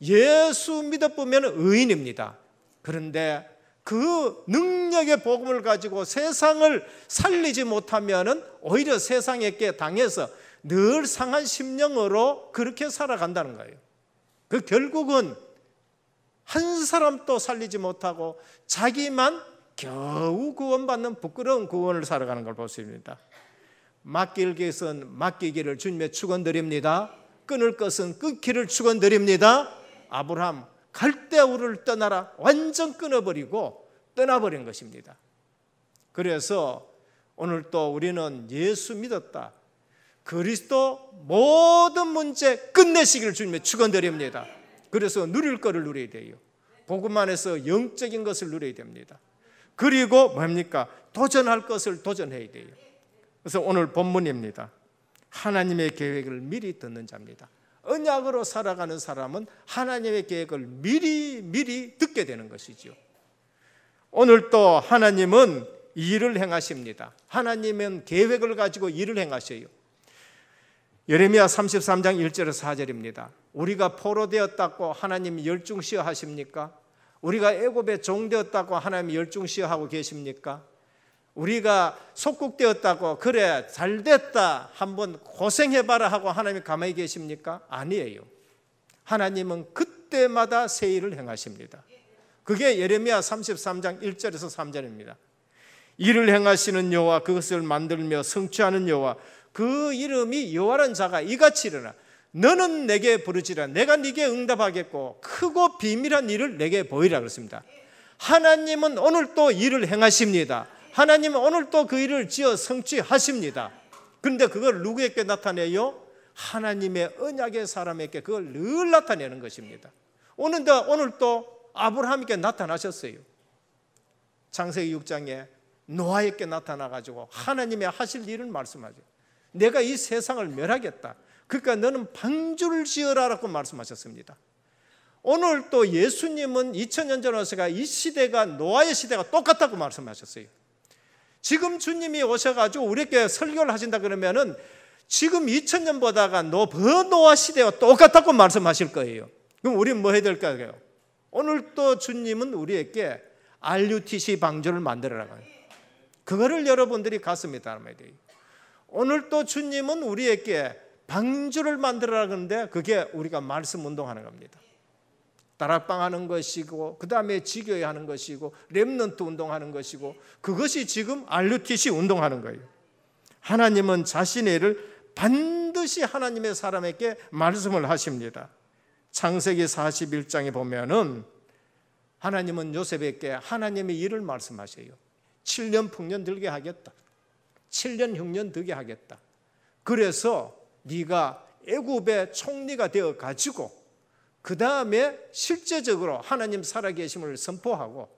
예수 믿어보면 의인입니다. 그런데 그 능력의 복음을 가지고 세상을 살리지 못하면 오히려 세상에게 당해서 늘 상한 심령으로 그렇게 살아간다는 거예요. 그 결국은 한 사람도 살리지 못하고 자기만 겨우 구원받는 부끄러운 구원을 살아가는 걸 볼 수 있습니다. 맡길 것은 맡기기를 주님의 축원드립니다. 끊을 것은 끊기를 축원드립니다. 아브라함 갈대우를 떠나라 완전 끊어버리고 떠나버린 것입니다. 그래서 오늘 또 우리는 예수 믿었다, 그리스도 모든 문제 끝내시기를 주님의 축원드립니다. 그래서 누릴 거를 누려야 돼요. 복음 안에서 영적인 것을 누려야 됩니다. 그리고 뭡니까? 도전할 것을 도전해야 돼요. 그래서 오늘 본문입니다. 하나님의 계획을 미리 듣는 자입니다. 언약으로 살아가는 사람은 하나님의 계획을 미리 듣게 되는 것이죠. 오늘 또 하나님은 일을 행하십니다. 하나님은 계획을 가지고 일을 행하셔요. 예레미야 33장 1절에서 4절입니다. 우리가 포로되었다고 하나님이 열중시어 하십니까? 우리가 애굽에 종되었다고 하나님이 열중시어 하고 계십니까? 우리가 속국되었다고 그래 잘됐다 한번 고생해봐라 하고 하나님이 가만히 계십니까? 아니에요. 하나님은 그때마다 새 일을 행하십니다. 그게 예레미야 33장 1절에서 3절입니다. 일을 행하시는 여호와, 그것을 만들며 성취하는 여호와, 그 이름이 여호와라는 자가 이같이 일어나 너는 내게 부르지라 내가 네게 응답하겠고 크고 비밀한 일을 내게 보이라 그랬습니다. 하나님은 오늘 또 일을 행하십니다. 하나님은 오늘 또 그 일을 지어 성취하십니다. 그런데 그걸 누구에게 나타내요? 하나님의 언약의 사람에게 그걸 늘 나타내는 것입니다. 오늘 또 아브라함에게 나타나셨어요. 창세기 6장에 노아에게 나타나가지고 하나님의 하실 일을 말씀하죠. 내가 이 세상을 멸하겠다. 그러니까 너는 방주를 지어라라고 말씀하셨습니다. 오늘 또 예수님은 2000년 전에 오셔가 이 시대가 노아의 시대가 똑같다고 말씀하셨어요. 지금 주님이 오셔가지고 우리에게 설교를 하신다 그러면은 지금 2000년보다가 노아 시대와 똑같다고 말씀하실 거예요. 그럼 우리는 뭐 해야 될까요? 오늘 또 주님은 우리에게 RUTC 방주를 만들어라고 해요. 그거를 여러분들이 가슴에 담아야 돼요. 오늘 또 주님은 우리에게 방주를 만들어라 그러는데 그게 우리가 말씀 운동하는 겁니다. 다락방 하는 것이고 그 다음에 지교회 하는 것이고 렘넌트 운동하는 것이고 그것이 지금 RUTC 운동하는 거예요. 하나님은 자신의 일을 반드시 하나님의 사람에게 말씀을 하십니다. 창세기 41장에 보면은 하나님은 요셉에게 하나님의 일을 말씀하셔요. 7년 풍년 들게 하겠다. 7년 흉년 들게 하겠다. 그래서 네가 애굽의 총리가 되어 가지고 그 다음에 실제적으로 하나님 살아계심을 선포하고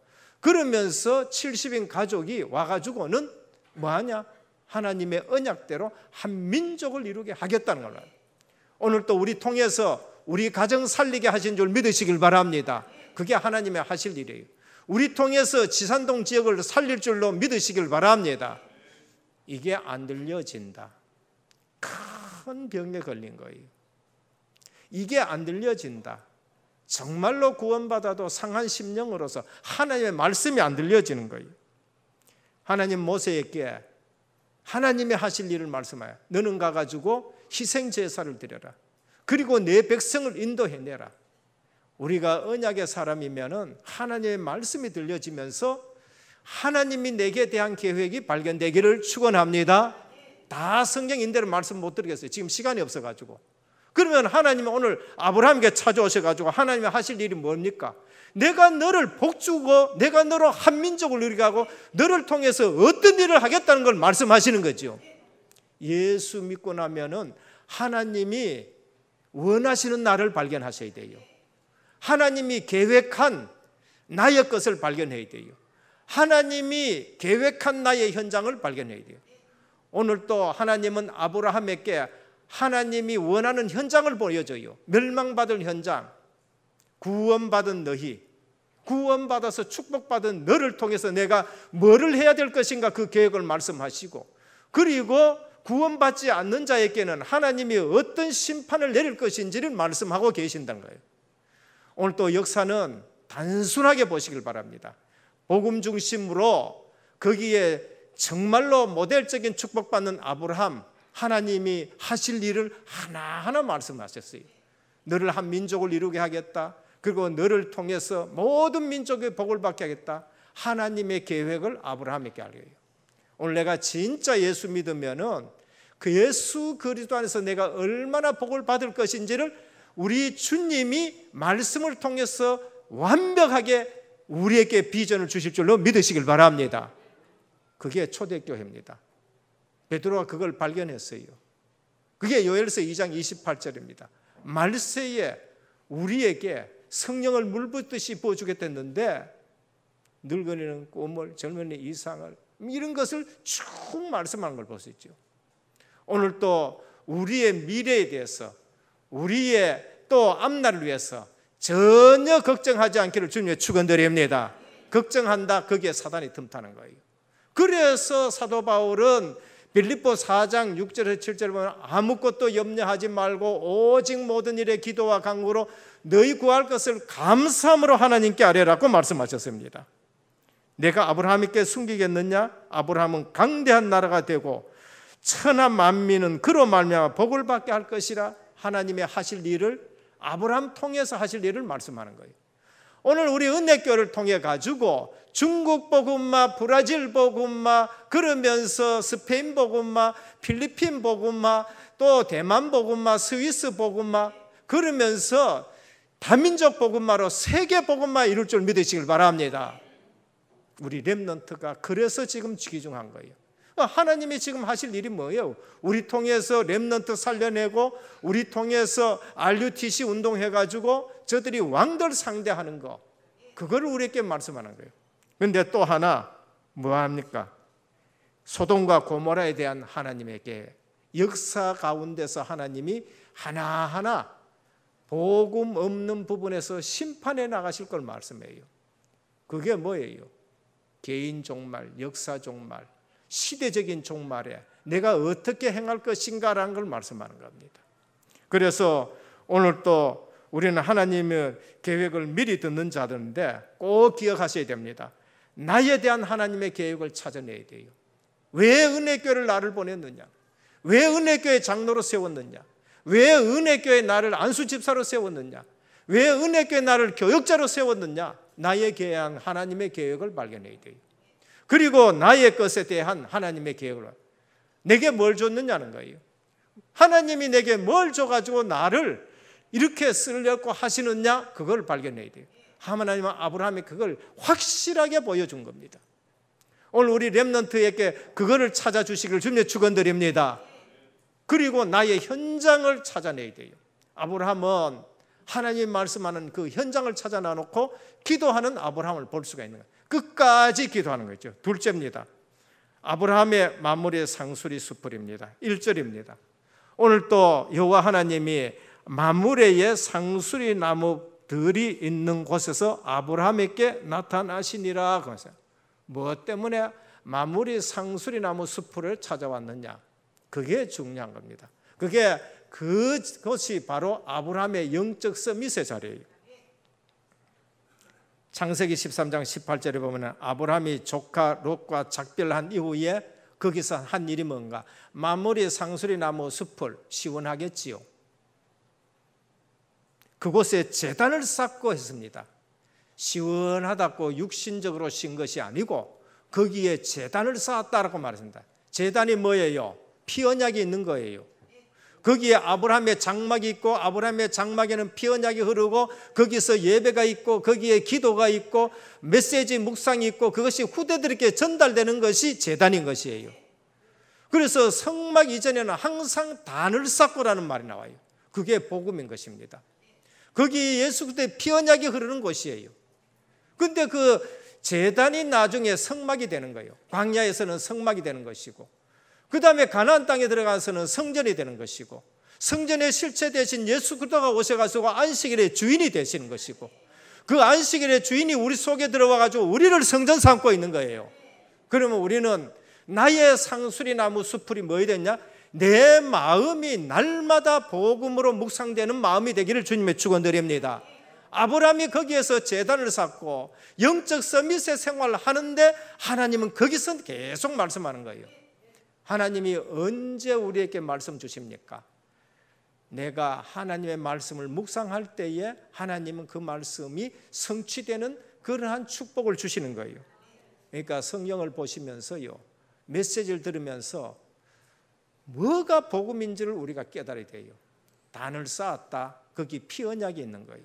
그러면서 70인 가족이 와가지고는 뭐하냐? 하나님의 언약대로 한 민족을 이루게 하겠다는 걸로. 오늘 또 우리 통해서 우리 가정 살리게 하신 줄 믿으시길 바랍니다. 그게 하나님의 하실 일이에요. 우리 통해서 지산동 지역을 살릴 줄로 믿으시길 바랍니다. 이게 안 들려진다. 큰 병에 걸린 거예요. 이게 안 들려진다. 정말로 구원받아도 상한 심령으로서 하나님의 말씀이 안 들려지는 거예요. 하나님 모세에게 하나님의 하실 일을 말씀하여 너는 가가지고 희생제사를 드려라. 그리고 내 백성을 인도해내라. 우리가 언약의 사람이면은 하나님의 말씀이 들려지면서 하나님이 내게 대한 계획이 발견되기를 축원합니다. 다 성경인대로 말씀 못 드리겠어요. 지금 시간이 없어가지고. 그러면 하나님은 오늘 아브라함에게 찾아오셔가지고 하나님이 하실 일이 뭡니까? 내가 너를 복주고 내가 너로 한 민족을 이루게 하고 너를 통해서 어떤 일을 하겠다는 걸 말씀하시는 거죠. 예수 믿고 나면은 하나님이 원하시는 나를 발견하셔야 돼요. 하나님이 계획한 나의 것을 발견해야 돼요. 하나님이 계획한 나의 현장을 발견해야 돼요. 오늘 또 하나님은 아브라함에게 하나님이 원하는 현장을 보여줘요. 멸망받을 현장, 구원받은 너희, 구원받아서 축복받은 너를 통해서 내가 뭐를 해야 될 것인가 그 계획을 말씀하시고 그리고 구원받지 않는 자에게는 하나님이 어떤 심판을 내릴 것인지를 말씀하고 계신다는 거예요. 오늘 또 역사는 단순하게 보시길 바랍니다. 복음 중심으로 거기에 정말로 모델적인 축복받는 아브라함, 하나님이 하실 일을 하나하나 말씀하셨어요. 너를 한 민족을 이루게 하겠다. 그리고 너를 통해서 모든 민족의 복을 받게 하겠다. 하나님의 계획을 아브라함에게 알게 해요. 오늘 내가 진짜 예수 믿으면은 그 예수 그리스도 안에서 내가 얼마나 복을 받을 것인지를 우리 주님이 말씀을 통해서 완벽하게 우리에게 비전을 주실 줄로 믿으시길 바랍니다. 그게 초대교회입니다. 베드로가 그걸 발견했어요. 그게 요엘서 2장 28절입니다. 말세에 우리에게 성령을 물붓듯이 부어주겠다는데 늙은이는 꿈을, 젊은이 이상을, 이런 것을 쭉 말씀하는 걸 볼 수 있죠. 오늘 또 우리의 미래에 대해서, 우리의 또 앞날을 위해서 전혀 걱정하지 않기를 주님의 축원드립니다. 걱정한다, 거기에 사단이 틈타는 거예요. 그래서 사도 바울은 빌립보 4장 6절에서 7절을 보면 아무것도 염려하지 말고 오직 모든 일에 기도와 간구로 너희 구할 것을 감사함으로 하나님께 아뢰라고 말씀하셨습니다. 내가 아브라함에게 숨기겠느냐? 아브라함은 강대한 나라가 되고 천하 만민은 그로 말미암아 복을 받게 할 것이라. 하나님의 하실 일을, 아브라함 통해서 하실 일을 말씀하는 거예요. 오늘 우리 은혜교를 통해 가지고 중국 복음화, 브라질 복음화, 그러면서 스페인 복음화, 필리핀 복음화, 또 대만 복음화, 스위스 복음화, 그러면서 다민족 복음화로 세계 복음화 이룰 줄 믿으시길 바랍니다. 우리 렘넌트가 그래서 지금 귀중한 거예요. 하나님이 지금 하실 일이 뭐예요? 우리 통해서 렘넌트 살려내고, 우리 통해서 RUTC 운동해가지고 저들이 왕들 상대하는 거, 그거를 우리에게 말씀하는 거예요. 그런데 또 하나 뭐합니까? 소돔과 고모라에 대한 하나님에게 역사 가운데서 하나님이 하나하나 복음 없는 부분에서 심판해 나가실 걸 말씀해요. 그게 뭐예요? 개인 종말, 역사 종말, 시대적인 종말에 내가 어떻게 행할 것인가라는 걸 말씀하는 겁니다. 그래서 오늘 또 우리는 하나님의 계획을 미리 듣는 자들인데 꼭 기억하셔야 됩니다. 나에 대한 하나님의 계획을 찾아내야 돼요. 왜 은혜교회를 나를 보냈느냐? 왜 은혜교회 장로로 세웠느냐? 왜 은혜교회 나를 안수집사로 세웠느냐? 왜 은혜교회 나를 교역자로 세웠느냐? 나에 대한 하나님의 계획을 발견해야 돼요. 그리고 나의 것에 대한 하나님의 계획을, 내게 뭘 줬느냐는 거예요. 하나님이 내게 뭘 줘가지고 나를 이렇게 쓰려고 하시느냐, 그걸 발견해야 돼요. 하나님은 아브라함이 그걸 확실하게 보여준 겁니다. 오늘 우리 렘넌트에게 그거를 찾아주시기를 주님의 축원드립니다. 그리고 나의 현장을 찾아내야 돼요. 아브라함은 하나님 말씀하는 그 현장을 찾아놔놓고 기도하는 아브라함을 볼 수가 있는 거예요. 끝까지 기도하는 거죠. 둘째입니다. 아브라함의 만물의 상수리 수풀입니다. 1절입니다. 오늘 또 여호와 하나님이 만물의 상수리 나무들이 있는 곳에서 아브라함에게 나타나시니라. 그래서 무엇 때문에 만물의 상수리 나무 수풀을 찾아왔느냐? 그게 중요한 겁니다. 그것이 바로 아브라함의 영적 서밋의 자리예요. 창세기 13장 18절에 보면 아브라함이 조카 롯과 작별한 이후에 거기서 한 일이 뭔가? 만물의 상수리 나무 숲을 시원하겠지요. 그곳에 제단을 쌓고 했습니다. 시원하다고 육신적으로 신 것이 아니고 거기에 제단을 쌓았다라고 말했습니다. 제단이 뭐예요? 피 언약이 있는 거예요. 거기에 아브라함의 장막이 있고 아브라함의 장막에는 피 언약이 흐르고 거기서 예배가 있고 거기에 기도가 있고 메시지 묵상이 있고 그것이 후대들에게 전달되는 것이 제단인 것이에요. 그래서 성막 이전에는 항상 단을 쌓고라는 말이 나와요. 그게 복음인 것입니다. 거기 예수 그리스도의 피 언약이 흐르는 곳이에요. 그런데 그 제단이 나중에 성막이 되는 거예요. 광야에서는 성막이 되는 것이고 그 다음에 가나안 땅에 들어가서는 성전이 되는 것이고 성전의 실체 대신 예수 그리스도가 오셔가지고 안식일의 주인이 되시는 것이고 그 안식일의 주인이 우리 속에 들어와가지고 우리를 성전 삼고 있는 거예요. 그러면 우리는 나의 상수리 나무 수풀이 뭐이 됐냐? 내 마음이 날마다 복음으로 묵상되는 마음이 되기를 주님의 축원드립니다. 아브라함이 거기에서 제단을 쌓고 영적 서밋의 생활을 하는데 하나님은 거기서 계속 말씀하는 거예요. 하나님이 언제 우리에게 말씀 주십니까? 내가 하나님의 말씀을 묵상할 때에 하나님은 그 말씀이 성취되는 그러한 축복을 주시는 거예요. 그러니까 성경을 보시면서요, 메시지를 들으면서 뭐가 복음인지를 우리가 깨달아야 돼요. 단을 쌓았다, 거기 피 언약이 있는 거예요.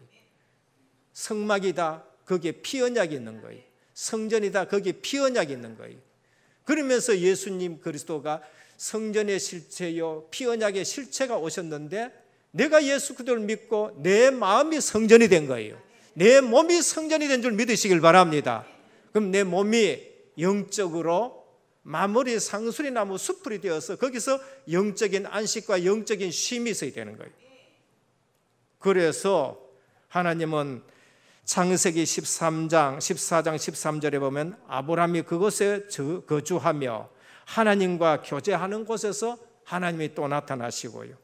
성막이다, 거기에 피 언약이 있는 거예요. 성전이다, 거기에 피 언약이 있는 거예요. 그러면서 예수님 그리스도가 성전의 실체요 피 언약의 실체가 오셨는데 내가 예수 그리스도를 믿고 내 마음이 성전이 된 거예요. 내 몸이 성전이 된 줄 믿으시길 바랍니다. 그럼 내 몸이 영적으로 마무리 상수리 나무 숲풀이 되어서 거기서 영적인 안식과 영적인 쉼이 있어야 되는 거예요. 그래서 하나님은 창세기 14장 13절에 보면 아브라함이 그곳에 거주하며 하나님과 교제하는 곳에서 하나님이 또 나타나시고요.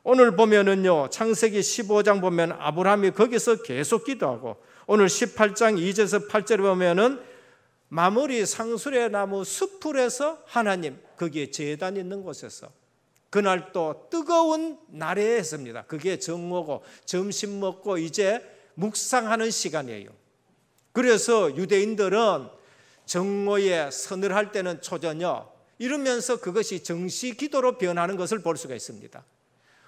오늘 보면은요, 창세기 15장 보면 아브라함이 거기서 계속 기도하고, 오늘 18장 2절에서 8절에 보면은 마무리 상수리 나무 숲풀에서 하나님, 거기에 제단 있는 곳에서 그날 또 뜨거운 날에 했습니다. 그게 정오고 점심 먹고 이제 묵상하는 시간이에요. 그래서 유대인들은 정오에 서늘할 때는 초저녁 이러면서 그것이 정시 기도로 변하는 것을 볼 수가 있습니다.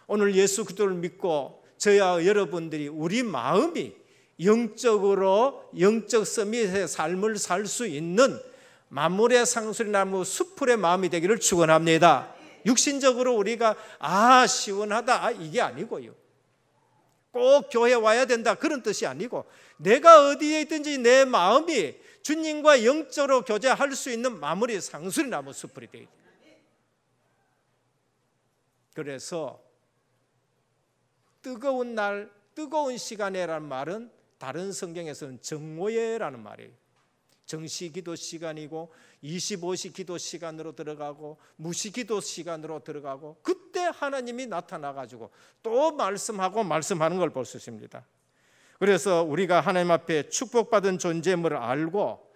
오늘 예수 그리스도를 믿고 저와 여러분들이 우리 마음이 영적으로 영적 서밋의 삶을 살 수 있는 만물의 상수리 나무 숲풀의 마음이 되기를 축원합니다. 육신적으로 우리가 시원하다 이게 아니고요. 꼭 교회 와야 된다 그런 뜻이 아니고 내가 어디에 있든지 내 마음이 주님과 영적으로 교제할 수 있는 마무리 상수리 나무 숲풀이 되어야 돼요. 그래서 뜨거운 날, 뜨거운 시간에라는 말은 다른 성경에서는 정오예라는 말이에요. 정시 기도 시간이고 25시 기도 시간으로 들어가고 무시 기도 시간으로 들어가고 그때 하나님이 나타나가지고 또 말씀하는 걸 볼 수 있습니다. 그래서 우리가 하나님 앞에 축복받은 존재임을 알고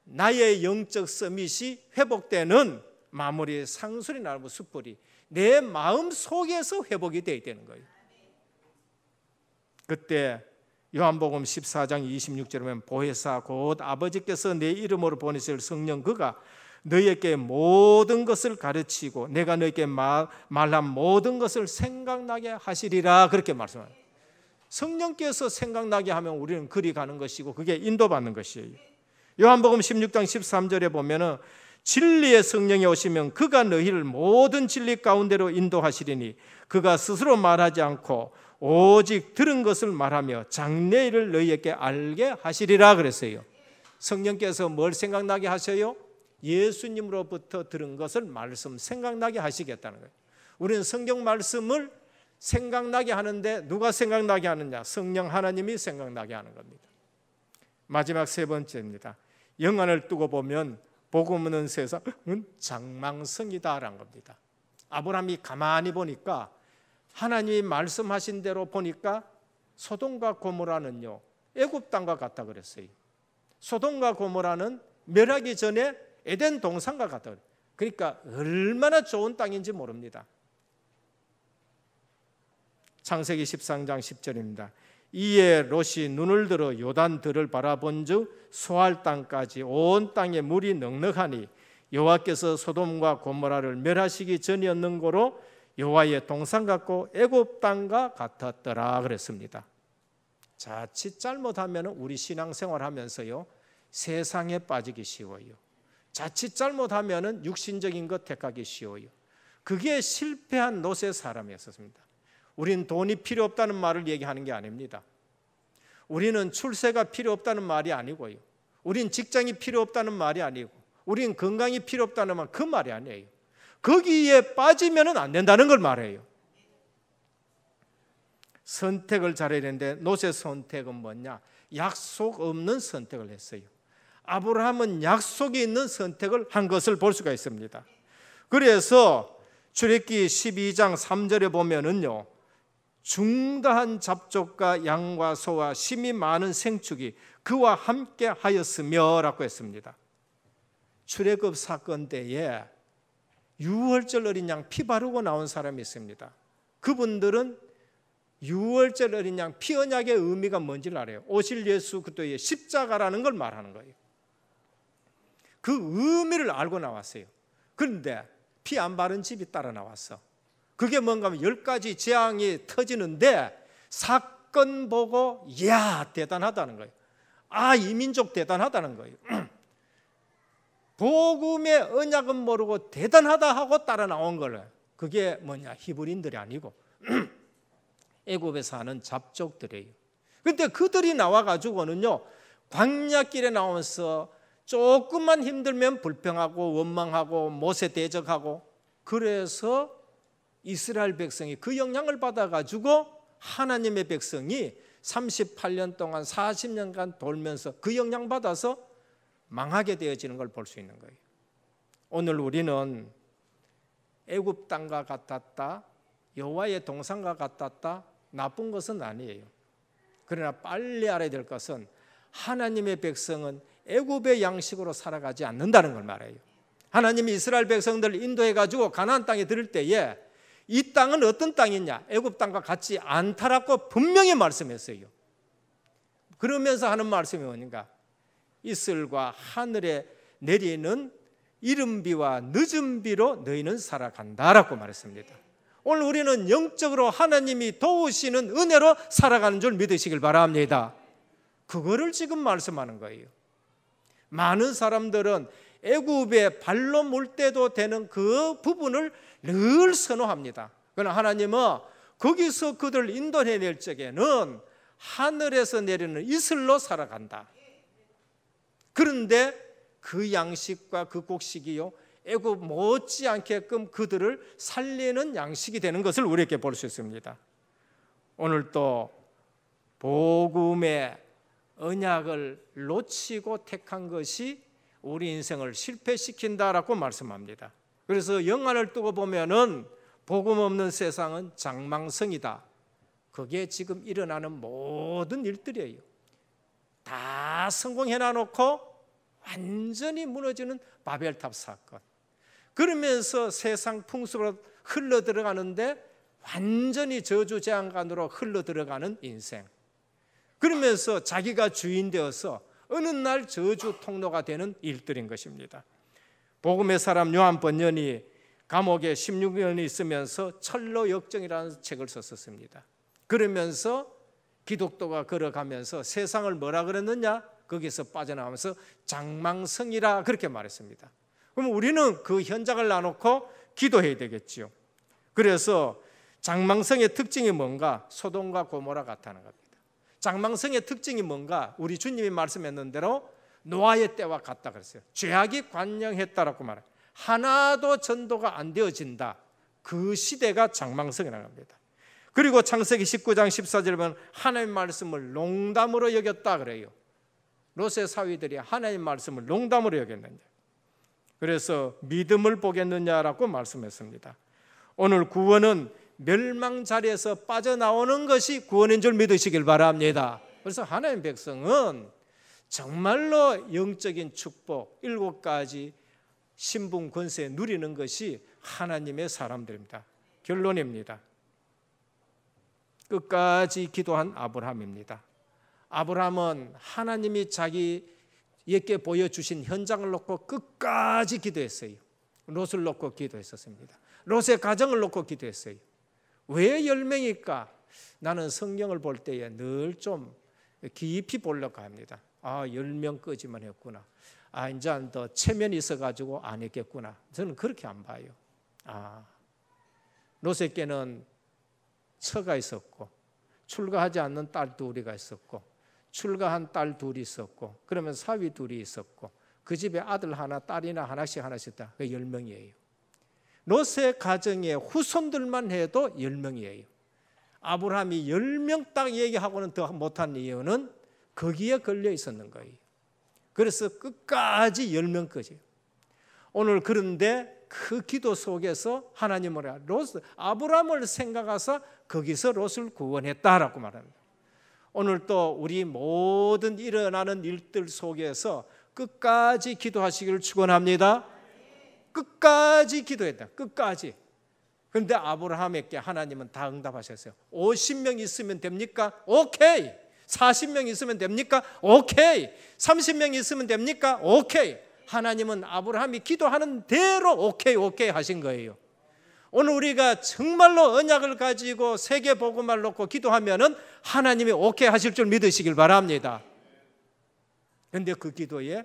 나의 영적 서밋이 회복되는 마무리 상수리 나무 숲풀이 내 마음 속에서 회복이 되어야 되는 거예요. 그때 요한복음 14장 26절에 보면 보혜사 곧 아버지께서 내 이름으로 보내실 성령 그가 너희에게 모든 것을 가르치고 내가 너희에게 말한 모든 것을 생각나게 하시리라 그렇게 말씀합니다. 성령께서 생각나게 하면 우리는 그리 가는 것이고 그게 인도받는 것이에요. 요한복음 16장 13절에 보면 진리의 성령이 오시면 그가 너희를 모든 진리 가운데로 인도하시리니 그가 스스로 말하지 않고 오직 들은 것을 말하며 장래일을 너희에게 알게 하시리라 그랬어요. 성령께서 뭘 생각나게 하셔요? 예수님으로부터 들은 것을 말씀 생각나게 하시겠다는 거예요. 우리는 성경 말씀을 생각나게 하는데 누가 생각나게 하느냐? 성령 하나님이 생각나게 하는 겁니다. 마지막 세 번째입니다. 영안을 뜨고 보면 복음 없는 세상은 장망성이다라는 겁니다. 아브라함이 가만히 보니까 하나님이 말씀하신 대로 보니까 소돔과 고모라는요 애굽 땅과 같다 그랬어요. 소돔과 고모라는 멸하기 전에 에덴 동산과 같다 그래요. 그러니까 얼마나 좋은 땅인지 모릅니다. 창세기 13장 10절입니다. 이에 롯이 눈을 들어 요단들을 바라본즉 소할 땅까지 온 땅에 물이 넉넉하니 여호와께서 소돔과 고모라를 멸하시기 전이었는 고로 여호와의 동산 같고 애굽 땅과 같았더라 그랬습니다. 자칫 잘못하면 우리 신앙생활하면서요 세상에 빠지기 쉬워요. 자칫 잘못하면 육신적인 것 택하기 쉬워요. 그게 실패한 롯의 사람이었습니다. 우린 돈이 필요 없다는 말을 얘기하는 게 아닙니다. 우리는 출세가 필요 없다는 말이 아니고요. 우린 직장이 필요 없다는 말이 아니고 우린 건강이 필요 없다는 말 그 말이 아니에요. 거기에 빠지면 안 된다는 걸 말해요. 선택을 잘해야 되는데 롯의 선택은 뭐냐? 약속 없는 선택을 했어요. 아브라함은 약속이 있는 선택을 한 것을 볼 수가 있습니다. 그래서 출애굽기 12장 3절에 보면은요 중다한 잡족과 양과 소와 심이 많은 생축이 그와 함께 하였으며 라고 했습니다. 출애굽 사건 때에 유월절 어린 양 피 바르고 나온 사람이 있습니다. 그분들은 유월절 어린 양 피 언약의 의미가 뭔지를 알아요. 오실 예수 그리스도의 십자가라는 걸 말하는 거예요. 그 의미를 알고 나왔어요. 그런데 피 안 바른 집이 따라 나왔어. 그게 뭔가 하면 10가지 재앙이 터지는데 사건 보고 이야 대단하다는 거예요. 이 민족 대단하다는 거예요. 복음의 언약은 모르고 대단하다 하고 따라 나온 거예요. 그게 뭐냐? 히브리인들이 아니고 애굽에 사는 잡족들이에요. 그런데 그들이 나와가지고는요, 광야길에 나오면서 조금만 힘들면 불평하고 원망하고 모세 대적하고, 그래서 이스라엘 백성이 그 영향을 받아가지고 하나님의 백성이 38년 동안 40년간 돌면서 그 영향 받아서 망하게 되어지는 걸 볼 수 있는 거예요. 오늘 우리는 애굽 땅과 같았다, 여호와의 동산과 같았다, 나쁜 것은 아니에요. 그러나 빨리 알아야 될 것은 하나님의 백성은 애굽의 양식으로 살아가지 않는다는 걸 말해요. 하나님이 이스라엘 백성들을 인도해가지고 가나안 땅에 들을 때에 이 땅은 어떤 땅이냐? 애굽 땅과 같지 않다라고 분명히 말씀했어요. 그러면서 하는 말씀이 뭐니까? 이슬과 하늘에 내리는 이른 비와 늦은 비로 너희는 살아간다라고 말했습니다. 오늘 우리는 영적으로 하나님이 도우시는 은혜로 살아가는 줄 믿으시길 바랍니다. 그거를 지금 말씀하는 거예요. 많은 사람들은 애굽에 발로 물 때도 되는 그 부분을 늘 선호합니다. 그러나 하나님은 거기서 그들을 인도해낼 적에는 하늘에서 내리는 이슬로 살아간다. 그런데 그 양식과 그 곡식이요, 애굽 못지않게끔 그들을 살리는 양식이 되는 것을 우리에게 볼 수 있습니다. 오늘 또 복음의 언약을 놓치고 택한 것이 우리 인생을 실패시킨다라고 말씀합니다. 그래서 영안을 뜨고 보면은 복음 없는 세상은 장망성이다. 그게 지금 일어나는 모든 일들이에요. 다 성공해 놔놓고 완전히 무너지는 바벨탑 사건. 그러면서 세상 풍습으로 흘러 들어가는데 완전히 저주재앙간으로 흘러 들어가는 인생. 그러면서 자기가 주인 되어서 어느 날 저주 통로가 되는 일들인 것입니다. 복음의 사람 요한 번연이 감옥에 16년이 있으면서 철로 역정이라는 책을 썼습니다. 그러면서 기독교가 걸어가면서 세상을 뭐라 그랬느냐? 거기서 빠져나오면서 장망성이라 그렇게 말했습니다. 그럼 우리는 그 현장을 놔놓고 기도해야 되겠지요. 그래서 장망성의 특징이 뭔가? 소돔과 고모라 같다는 겁니다. 장망성의 특징이 뭔가? 우리 주님이 말씀했는 대로 노아의 때와 같다 그랬어요. 죄악이 관영했다라고 말해요. 하나도 전도가 안 되어진다. 그 시대가 장망성이라는 겁니다. 그리고 창세기 19장 14절에 보면 하나님의 말씀을 농담으로 여겼다 그래요. 롯의 사위들이 하나님의 말씀을 농담으로 여겼느냐. 그래서 믿음을 보겠느냐라고 말씀했습니다. 오늘 구원은 멸망 자리에서 빠져나오는 것이 구원인 줄 믿으시길 바랍니다. 그래서 하나님의 백성은 정말로 영적인 축복 7가지 신분 권세 누리는 것이 하나님의 사람들입니다. 결론입니다. 끝까지 기도한 아브라함입니다. 아브라함은 하나님이 자기에게 보여주신 현장을 놓고 끝까지 기도했어요. 롯을 놓고 기도했었습니다. 롯의 가정을 놓고 기도했어요. 왜 10명일까? 나는 성경을 볼 때에 늘 좀 깊이 보려고 합니다. 10명 끄지만 했구나. 이제 더 체면이 있어가지고 안 했겠구나. 저는 그렇게 안 봐요. 롯에게는 처가 있었고, 출가하지 않는 딸 둘이가 있었고, 출가한 딸 둘이 있었고, 그러면 사위 둘이 있었고, 그 집에 아들 하나, 딸이나 하나씩 있다. 그게 10명이에요. 롯의 가정의 후손들만 해도 10명이에요. 아브라함이 10명 딱 얘기하고는 더 못한 이유는 거기에 걸려 있었는 거예요. 그래서 끝까지 10명까지. 오늘 그런데 그 기도 속에서 하나님은 아브라함을 생각하사 거기서 롯을 구원했다라고 말합니다. 오늘 또 우리 모든 일어나는 일들 속에서 끝까지 기도하시기를 축원합니다. 끝까지 기도했다. 끝까지. 그런데 아브라함에게 하나님은 다 응답하셨어요. 50명 있으면 됩니까? 오케이. 40명 있으면 됩니까? 오케이. 30명 있으면 됩니까? 오케이. 하나님은 아브라함이 기도하는 대로 오케이 하신 거예요. 오늘 우리가 정말로 언약을 가지고 세계 복음을 놓고 기도하면은 하나님이 오케이 하실 줄 믿으시길 바랍니다. 그런데 그 기도에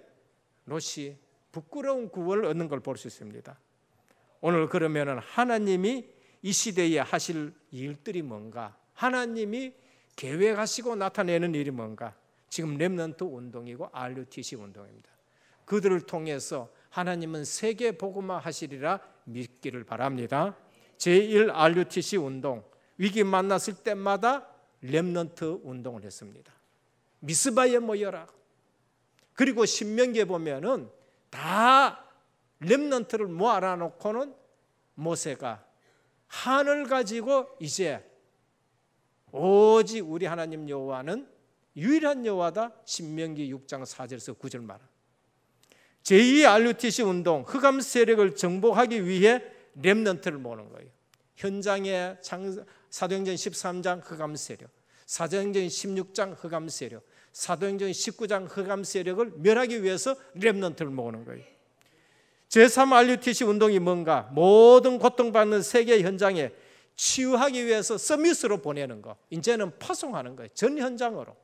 롯이 부끄러운 구원을 얻는 걸 볼 수 있습니다. 오늘 그러면은 하나님이 이 시대에 하실 일들이 뭔가, 하나님이 계획하시고 나타내는 일이 뭔가, 지금 렘넌트 운동이고 RUTC 운동입니다. 그들을 통해서 하나님은 세계 복음화 하시리라 믿기를 바랍니다. 제1 RUTC 운동, 위기 만났을 때마다 렘넌트 운동을 했습니다. 미스바에 모여라. 그리고 신명기에 보면은 다 렘넌트를 모아라 놓고는 모세가 한을 가지고 이제 오직 우리 하나님 여호와는 유일한 여호와다. 신명기 6장 4절에서 9절 말합니다. 제2 RUTC 운동, 흑암 세력을 정복하기 위해 렘넌트를 모으는 거예요. 현장에 사도행전 13장 흑암 세력, 사도행전 16장 흑암 세력, 사도행전 19장 흑암 세력을 멸하기 위해서 렘넌트를 모으는 거예요. 제3 RUTC 운동이 뭔가, 모든 고통받는 세계 현장에 치유하기 위해서 서밋으로 보내는 거, 이제는 파송하는 거예요. 전 현장으로.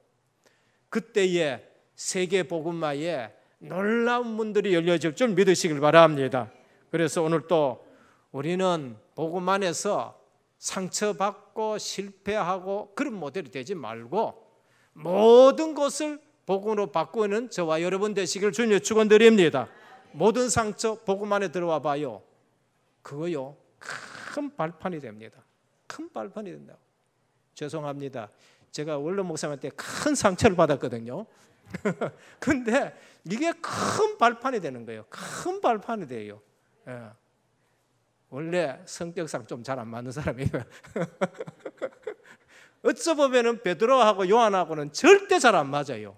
그때에 세계 복음화에 놀라운 문들이 열려질 줄 믿으시길 바랍니다. 그래서 오늘 또 우리는 복음 안에서 상처받고 실패하고 그런 모델이 되지 말고 모든 것을 복음으로 바꾸는 저와 여러분 되시길 주님 축원드립니다. 모든 상처 복음 안에 들어와 봐요. 그거요 큰 발판이 됩니다. 큰 발판이 된다고. 죄송합니다. 제가 원로 목사님한테 큰 상처를 받았거든요. 근데 이게 큰 발판이 되는 거예요. 큰 발판이 돼요. 예. 원래 성격상 좀 잘 안 맞는 사람이에요. 어찌 보면은 베드로하고 요한하고는 절대 잘 안 맞아요.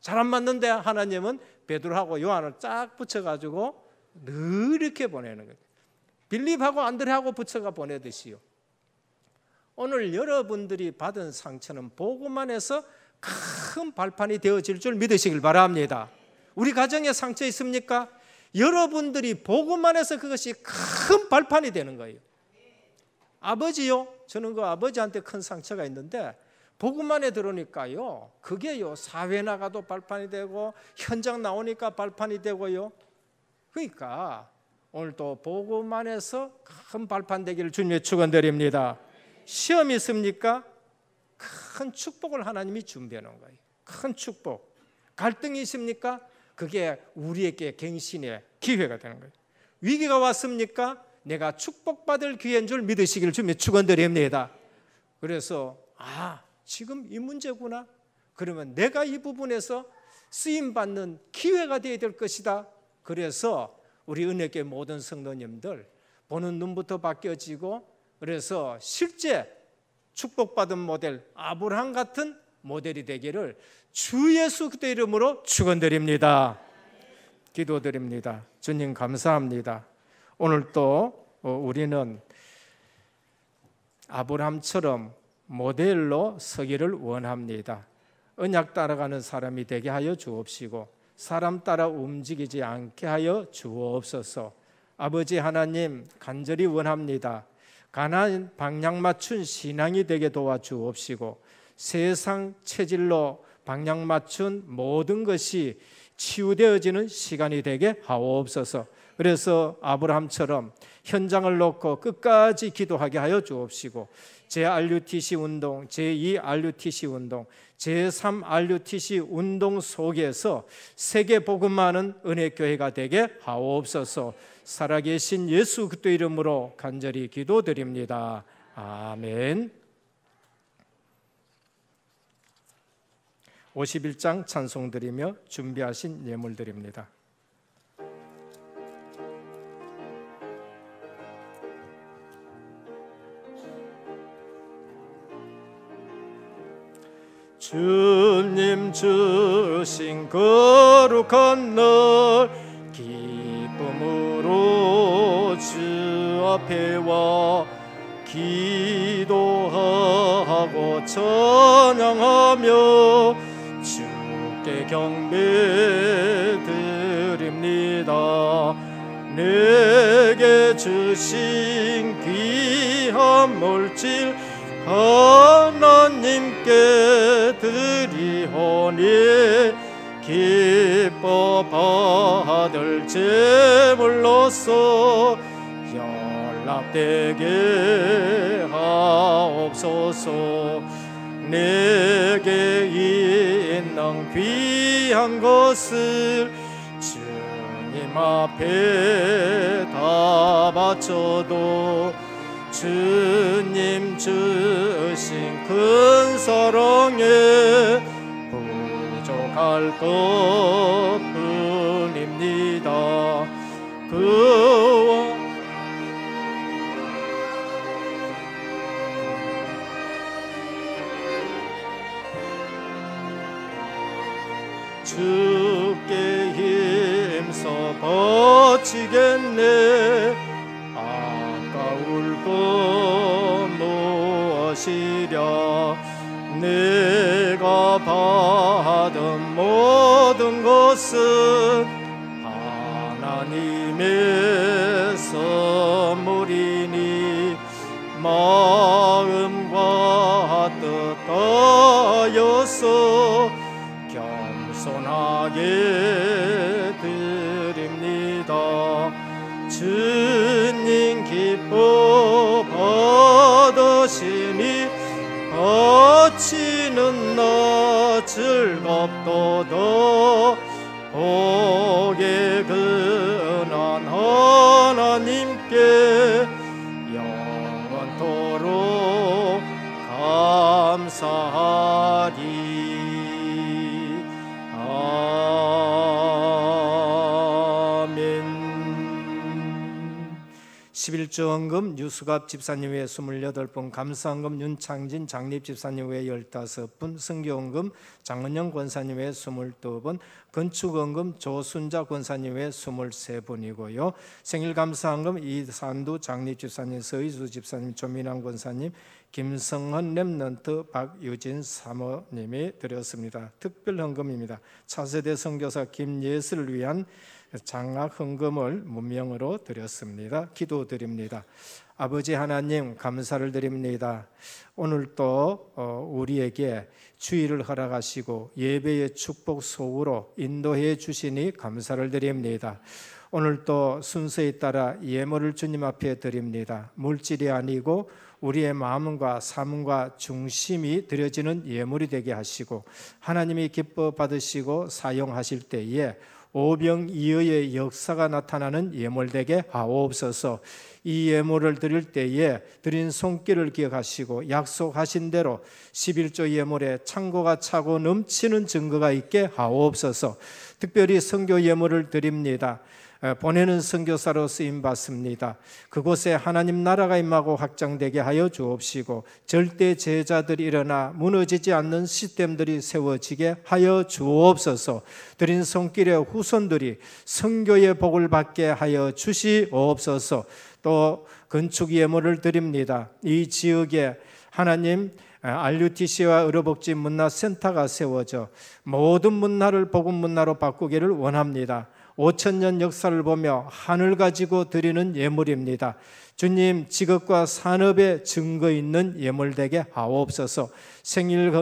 잘 안 맞는데 하나님은 베드로하고 요한을 쫙 붙여가지고 늘 이렇게 보내는 거예요. 빌립하고 안드레하고 붙여가 보내듯이요. 오늘 여러분들이 받은 상처는 복음 안에서 큰 발판이 되어질 줄 믿으시길 바랍니다. 우리 가정에 상처 있습니까? 여러분들이 복음 안에서 그것이 큰 발판이 되는 거예요. 아버지요, 저는 그 아버지한테 큰 상처가 있는데 복음 안에 들어오니까요, 그게요 사회 나가도 발판이 되고 현장 나오니까 발판이 되고요. 그러니까 오늘도 복음 안에서 큰 발판 되기를 주님의 축원드립니다. 시험이 있습니까? 큰 축복을 하나님이 준비해 놓은 거예요. 큰 축복. 갈등이 있습니까? 그게 우리에게 갱신의 기회가 되는 거예요. 위기가 왔습니까? 내가 축복받을 기회인 줄 믿으시기를 주님의 축원드립니다. 그래서 지금 이 문제구나. 그러면 내가 이 부분에서 쓰임받는 기회가 되어야 될 것이다. 그래서 우리 은혜교회 모든 성도님들 보는 눈부터 바뀌어지고, 그래서 실제 축복받은 모델 아브라함 같은 모델이 되기를 주 예수 그리스도의 이름으로 축원드립니다. 기도드립니다. 주님 감사합니다. 오늘 또 우리는 아브라함처럼 모델로 서기를 원합니다. 언약 따라가는 사람이 되게 하여 주옵시고 사람 따라 움직이지 않게 하여 주옵소서. 아버지 하나님 간절히 원합니다. 가나안 방향 맞춘 신앙이 되게 도와주옵시고 세상 체질로 방향 맞춘 모든 것이 치유되어지는 시간이 되게 하옵소서. 그래서 아브라함처럼 현장을 놓고 끝까지 기도하게 하여 주옵시고 제-RUTC 운동, 제2 RUTC 운동, 제3 RUTC 운동 속에서 세계 복음하는 은혜교회가 되게 하옵소서. 살아계신 예수 그리스도 이름으로 간절히 기도드립니다. 아멘. 51장 찬송드리며 준비하신 예물드립니다. 주님 주신 거룩한 날 기쁨으로 주 앞에 와 기도하고 찬양하며 주께 경배드립니다. 내게 주신 귀한 물질 하나님께 드리오니 기뻐 받을 제물로서 연락되게 하옵소서. 내게 있는 귀한 것을 주님 앞에 다 바쳐도 주님 주신 큰 사랑에 부족할 것뿐입니다. 그와 주께 힘써 버티겠네. 아까울 것 무엇이랴. 내가 받은 모든 것은 하나님의 선물이니 마음과 뜻 다하여서 겸손하게 드립니다. 주님 기뻐 받으시니 바치는 나 즐겁도다. 복의 근한 하나님께 영원토록 감사하리. 11조 헌금 유수갑 집사님 외에 28분, 감사헌금 윤창진 장립 집사님 외에 15분, 성교헌금 장은영 권사님 외에 22분, 건축헌금 조순자 권사님 외에 23분이고요. 생일감사헌금 이산두 장립 집사님, 서희수 집사님, 조민환 권사님, 김성헌 렘넌트 박유진 사모님이 드렸습니다. 특별헌금입니다. 차세대 선교사 김예슬을 위한 장학 헌금을 문명으로 드렸습니다. 기도드립니다. 아버지 하나님 감사를 드립니다. 오늘 또 우리에게 주의를 허락하시고 예배의 축복 속으로 인도해 주시니 감사를 드립니다. 오늘 또 순서에 따라 예물을 주님 앞에 드립니다. 물질이 아니고 우리의 마음과 삶과 중심이 드려지는 예물이 되게 하시고 하나님이 기뻐 받으시고 사용하실 때에 오병이어의 역사가 나타나는 예물되게 하옵소서. 이 예물을 드릴 때에 드린 손길을 기억하시고 약속하신 대로 11조 예물에 창고가 차고 넘치는 증거가 있게 하옵소서. 특별히 선교 예물을 드립니다. 보내는 선교사로 쓰임받습니다. 그곳에 하나님 나라가 임하고 확장되게 하여 주옵시고 절대 제자들이 일어나 무너지지 않는 시스템들이 세워지게 하여 주옵소서. 드린 손길의 후손들이 선교의 복을 받게 하여 주시옵소서. 또 건축 예물을 드립니다. 이 지역에 하나님 RUTC와 의료복지 문화센터가 세워져 모든 문화를 복음 문화로 바꾸기를 원합니다. 5,000년 역사를 보며 하늘 가지고 드리는 예물입니다. 주님, 직업과 산업에 증거 있는 예물 되게 하옵소서. 생일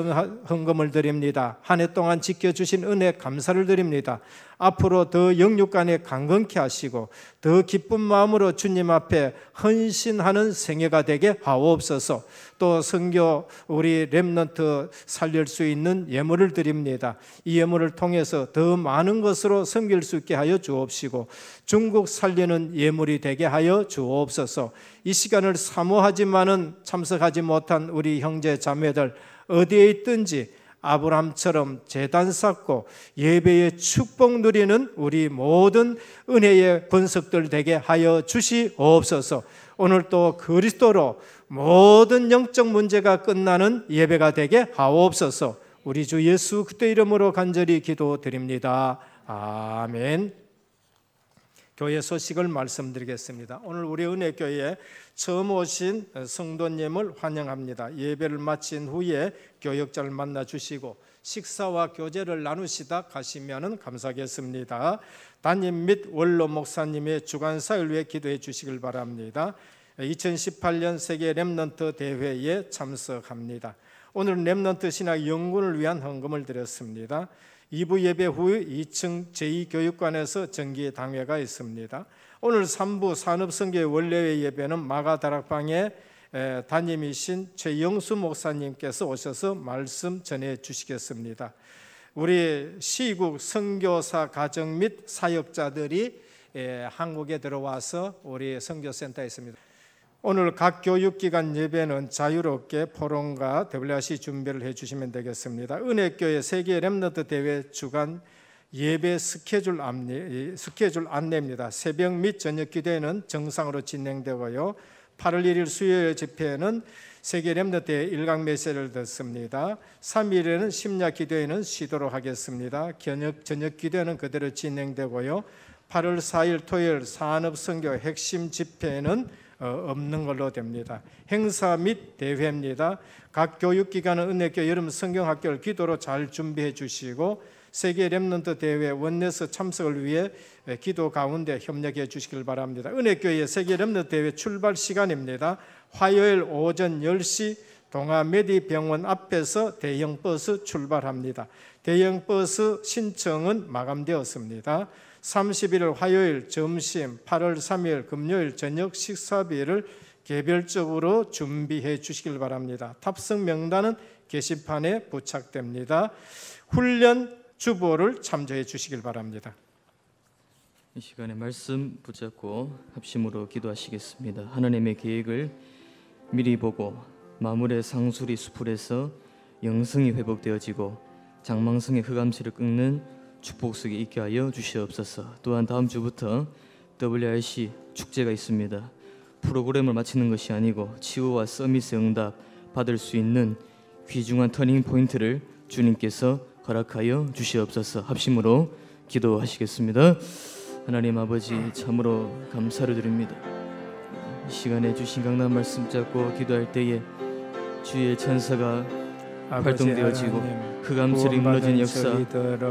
헌금을 드립니다. 한 해 동안 지켜주신 은혜 감사를 드립니다. 앞으로 더 영육간에 강건케 하시고 더 기쁜 마음으로 주님 앞에 헌신하는 생애가 되게 하옵소서. 또 선교 우리 렘넌트 살릴 수 있는 예물을 드립니다. 이 예물을 통해서 더 많은 것으로 섬길 수 있게 하여 주옵시고 중국 살리는 예물이 되게 하여 주옵소서. 이 시간을 사모하지만은 참석하지 못한 우리 형제 자매들 어디에 있든지 아브라함처럼 제단 쌓고 예배의 축복 누리는 우리 모든 은혜의 번석들 되게 하여 주시옵소서. 오늘 또 그리스도로 모든 영적 문제가 끝나는 예배가 되게 하옵소서. 우리 주 예수 그리스도 이름으로 간절히 기도드립니다. 아멘. 교회 소식을 말씀드리겠습니다. 오늘 우리 은혜교회에 처음 오신 성도님을 환영합니다. 예배를 마친 후에 교역자를 만나 주시고 식사와 교제를 나누시다 가시면 감사하겠습니다. 담임 및 원로 목사님의 주간사를 위해 기도해 주시길 바랍니다. 2018년 세계 렘넌트 대회에 참석합니다. 오늘 렘넌트 신학 연구를 위한 헌금을 드렸습니다. 2부 예배 후 2층 제2교육관에서 정기당회가 있습니다. 오늘 3부 산업선교의 원래의 예배는 마가다락방에 담임이신 최영수 목사님께서 오셔서 말씀 전해 주시겠습니다. 우리 시국 선교사 가정 및 사역자들이 한국에 들어와서 우리 선교센터에 있습니다. 오늘 각 교육기관 예배는 자유롭게 포럼과 WRC 준비를 해주시면 되겠습니다. 은혜교회 세계 렘넌트 대회 주간 예배 스케줄 안내입니다. 새벽 및 저녁 기도회는 정상으로 진행되고요. 8월 1일 수요일 집회는 세계 렘넌트 대회 일강 메시지를 듣습니다. 3일에는 심야 기도회는 쉬도록 하겠습니다. 저녁 기도회는 그대로 진행되고요. 8월 4일 토요일 산업선교 핵심 집회는 없는 걸로 됩니다. 행사 및 대회입니다. 각 교육기관은 은혜교 여름 성경학교를 기도로 잘 준비해 주시고 세계 렘넌트 대회 원내스 참석을 위해 기도 가운데 협력해 주시길 바랍니다. 은혜교회 세계 렘넌트 대회 출발 시간입니다. 화요일 오전 10시 동아메디병원 앞에서 대형 버스 출발합니다. 대형 버스 신청은 마감되었습니다. 31일 화요일 점심, 8월 3일 금요일 저녁 식사비를 개별적으로 준비해 주시길 바랍니다. 탑승 명단은 게시판에 부착됩니다. 훈련 주보를 참조해 주시길 바랍니다. 이 시간에 말씀 붙잡고 합심으로 기도하시겠습니다. 하나님의 계획을 미리 보고 마물의 상수리 수풀에서 영성이 회복되어지고 장망성의 흑암시를 꺾는 축복 속에 있게 하여 주시옵소서. 또한 다음 주부터 WRC 축제가 있습니다. 프로그램을 마치는 것이 아니고 치유와 서밋의 응답 받을 수 있는 귀중한 터닝 포인트를 주님께서 허락하여 주시옵소서. 합심으로 기도하시겠습니다. 하나님 아버지 참으로 감사를 드립니다. 이 시간에 주신 강단 말씀 잡고 기도할 때에 주의 천사가 활동되어지고 흑암슬이 무너진 역사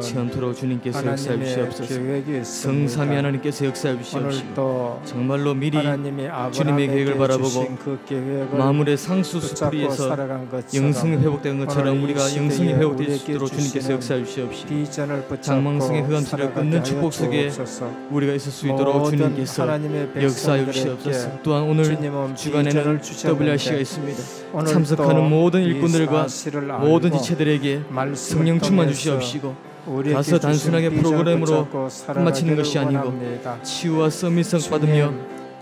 체험토록 주님께서 역사해 주시옵소서. 성삼위 하나님께서 역사해 주시옵시고 정말로 미리 주님의 계획을 바라보고 마물의 상수 수풀이에서 영성이 회복된 것처럼 우리가 영성이 회복될 수 있도록 주님께서 역사해 주시옵시고 장망성의 흑암슬을 끊는 축복 속에 우리가 있을 수 있도록 주님께서 역사해 주시옵소서. 또한 오늘 주간에는 WRC가 있습니다. 참석하는 모든 일꾼들과 모든 지체들에게 성령 충만 주시옵시고 가서 단순하게 프로그램으로 끝마치는 것이 아니고 치유와 서밋성 받으며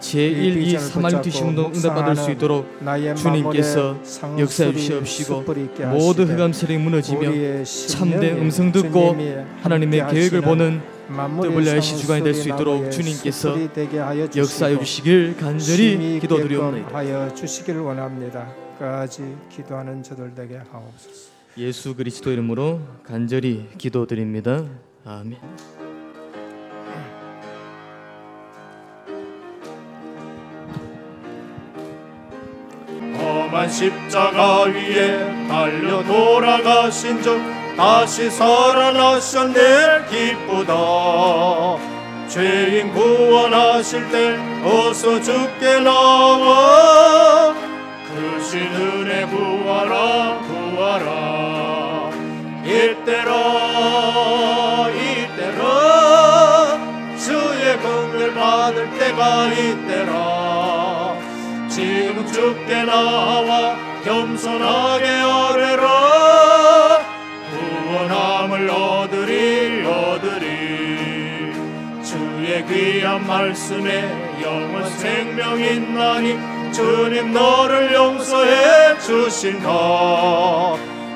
제1, 2, 3R 시운동 응답받을 수 있도록 주님께서 역사해 주시옵시고 모든 흑암슬이 무너지며 참된 음성 듣고 하나님의 계획을 보는 WRC 주간이 될 수 있도록 주님께서 역사해 주시길 간절히 기도드리옵나이다. 주시기를 원합니다. 끝까지 기도하는 저들 되게 하옵소서. 예수 그리스도 이름으로 간절히 기도드립니다. 아멘. 험한 십자가 위에 달려 돌아가신 주 다시 살아나셨네 기쁘다. 죄인 구원하실 때 어서 주께 나와 그 신 은혜 구하라 구하라. 이때라 주의 긍휼 받을 때가 이때라. 지금 주께 나와 겸손하게 아뢰라. 구원함을 얻으리 주의 귀한 말씀에 영원 생명 있나니 주님 너를 용서해 주신다.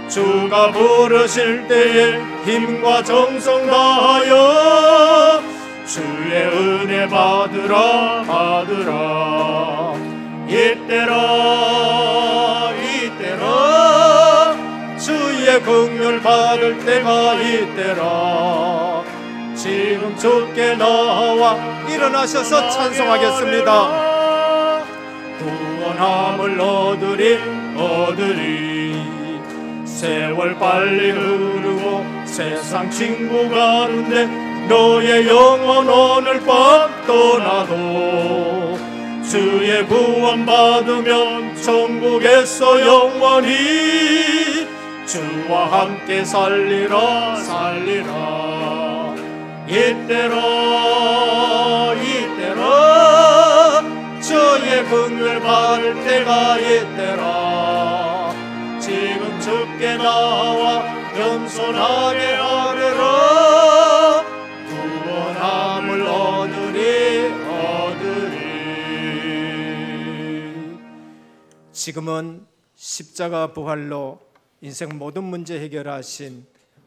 주가 부르실 때에 힘과 정성 다하여 주의 은혜 받으라. 이때라 주의 긍휼 받을 때가 이때라. 지금 주께 나와 일어나셔서 찬송하겠습니다. 구원함을 얻으리 세월 빨리 흐르고 세상 친구 가는데 너의 영혼 오늘 밤 떠나도 주의 구원 받으면 천국에서 영원히 주와 함께 살리라 살리라. 이때로 주의 긍휼 받을 때가 이때라. 지금 주께 나와 겸손하게 아뢰라. 구원함을 얻으리. 지금은 십자가 부활로 인생 모든 문제 해결하신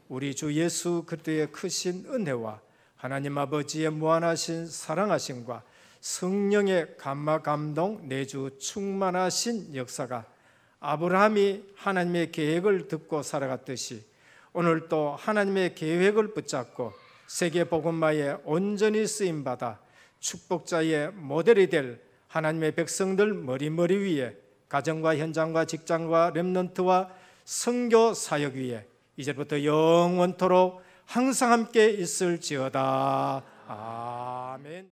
우리 주 예수 그리스도의 크신 은혜와 하나님 아버지의 무한하신 사랑하심과 성령의 감화 감동 내주 충만하신 역사가 아브라함이 하나님의 계획을 듣고 살아갔듯이 오늘 또 하나님의 계획을 붙잡고 세계 복음화에 온전히 쓰임받아 축복자의 모델이 될 하나님의 백성들 머리 위에 가정과 현장과 직장과 렘넌트와 선교 사역 위에 이제부터 영원토록 항상 함께 있을지어다. 아멘.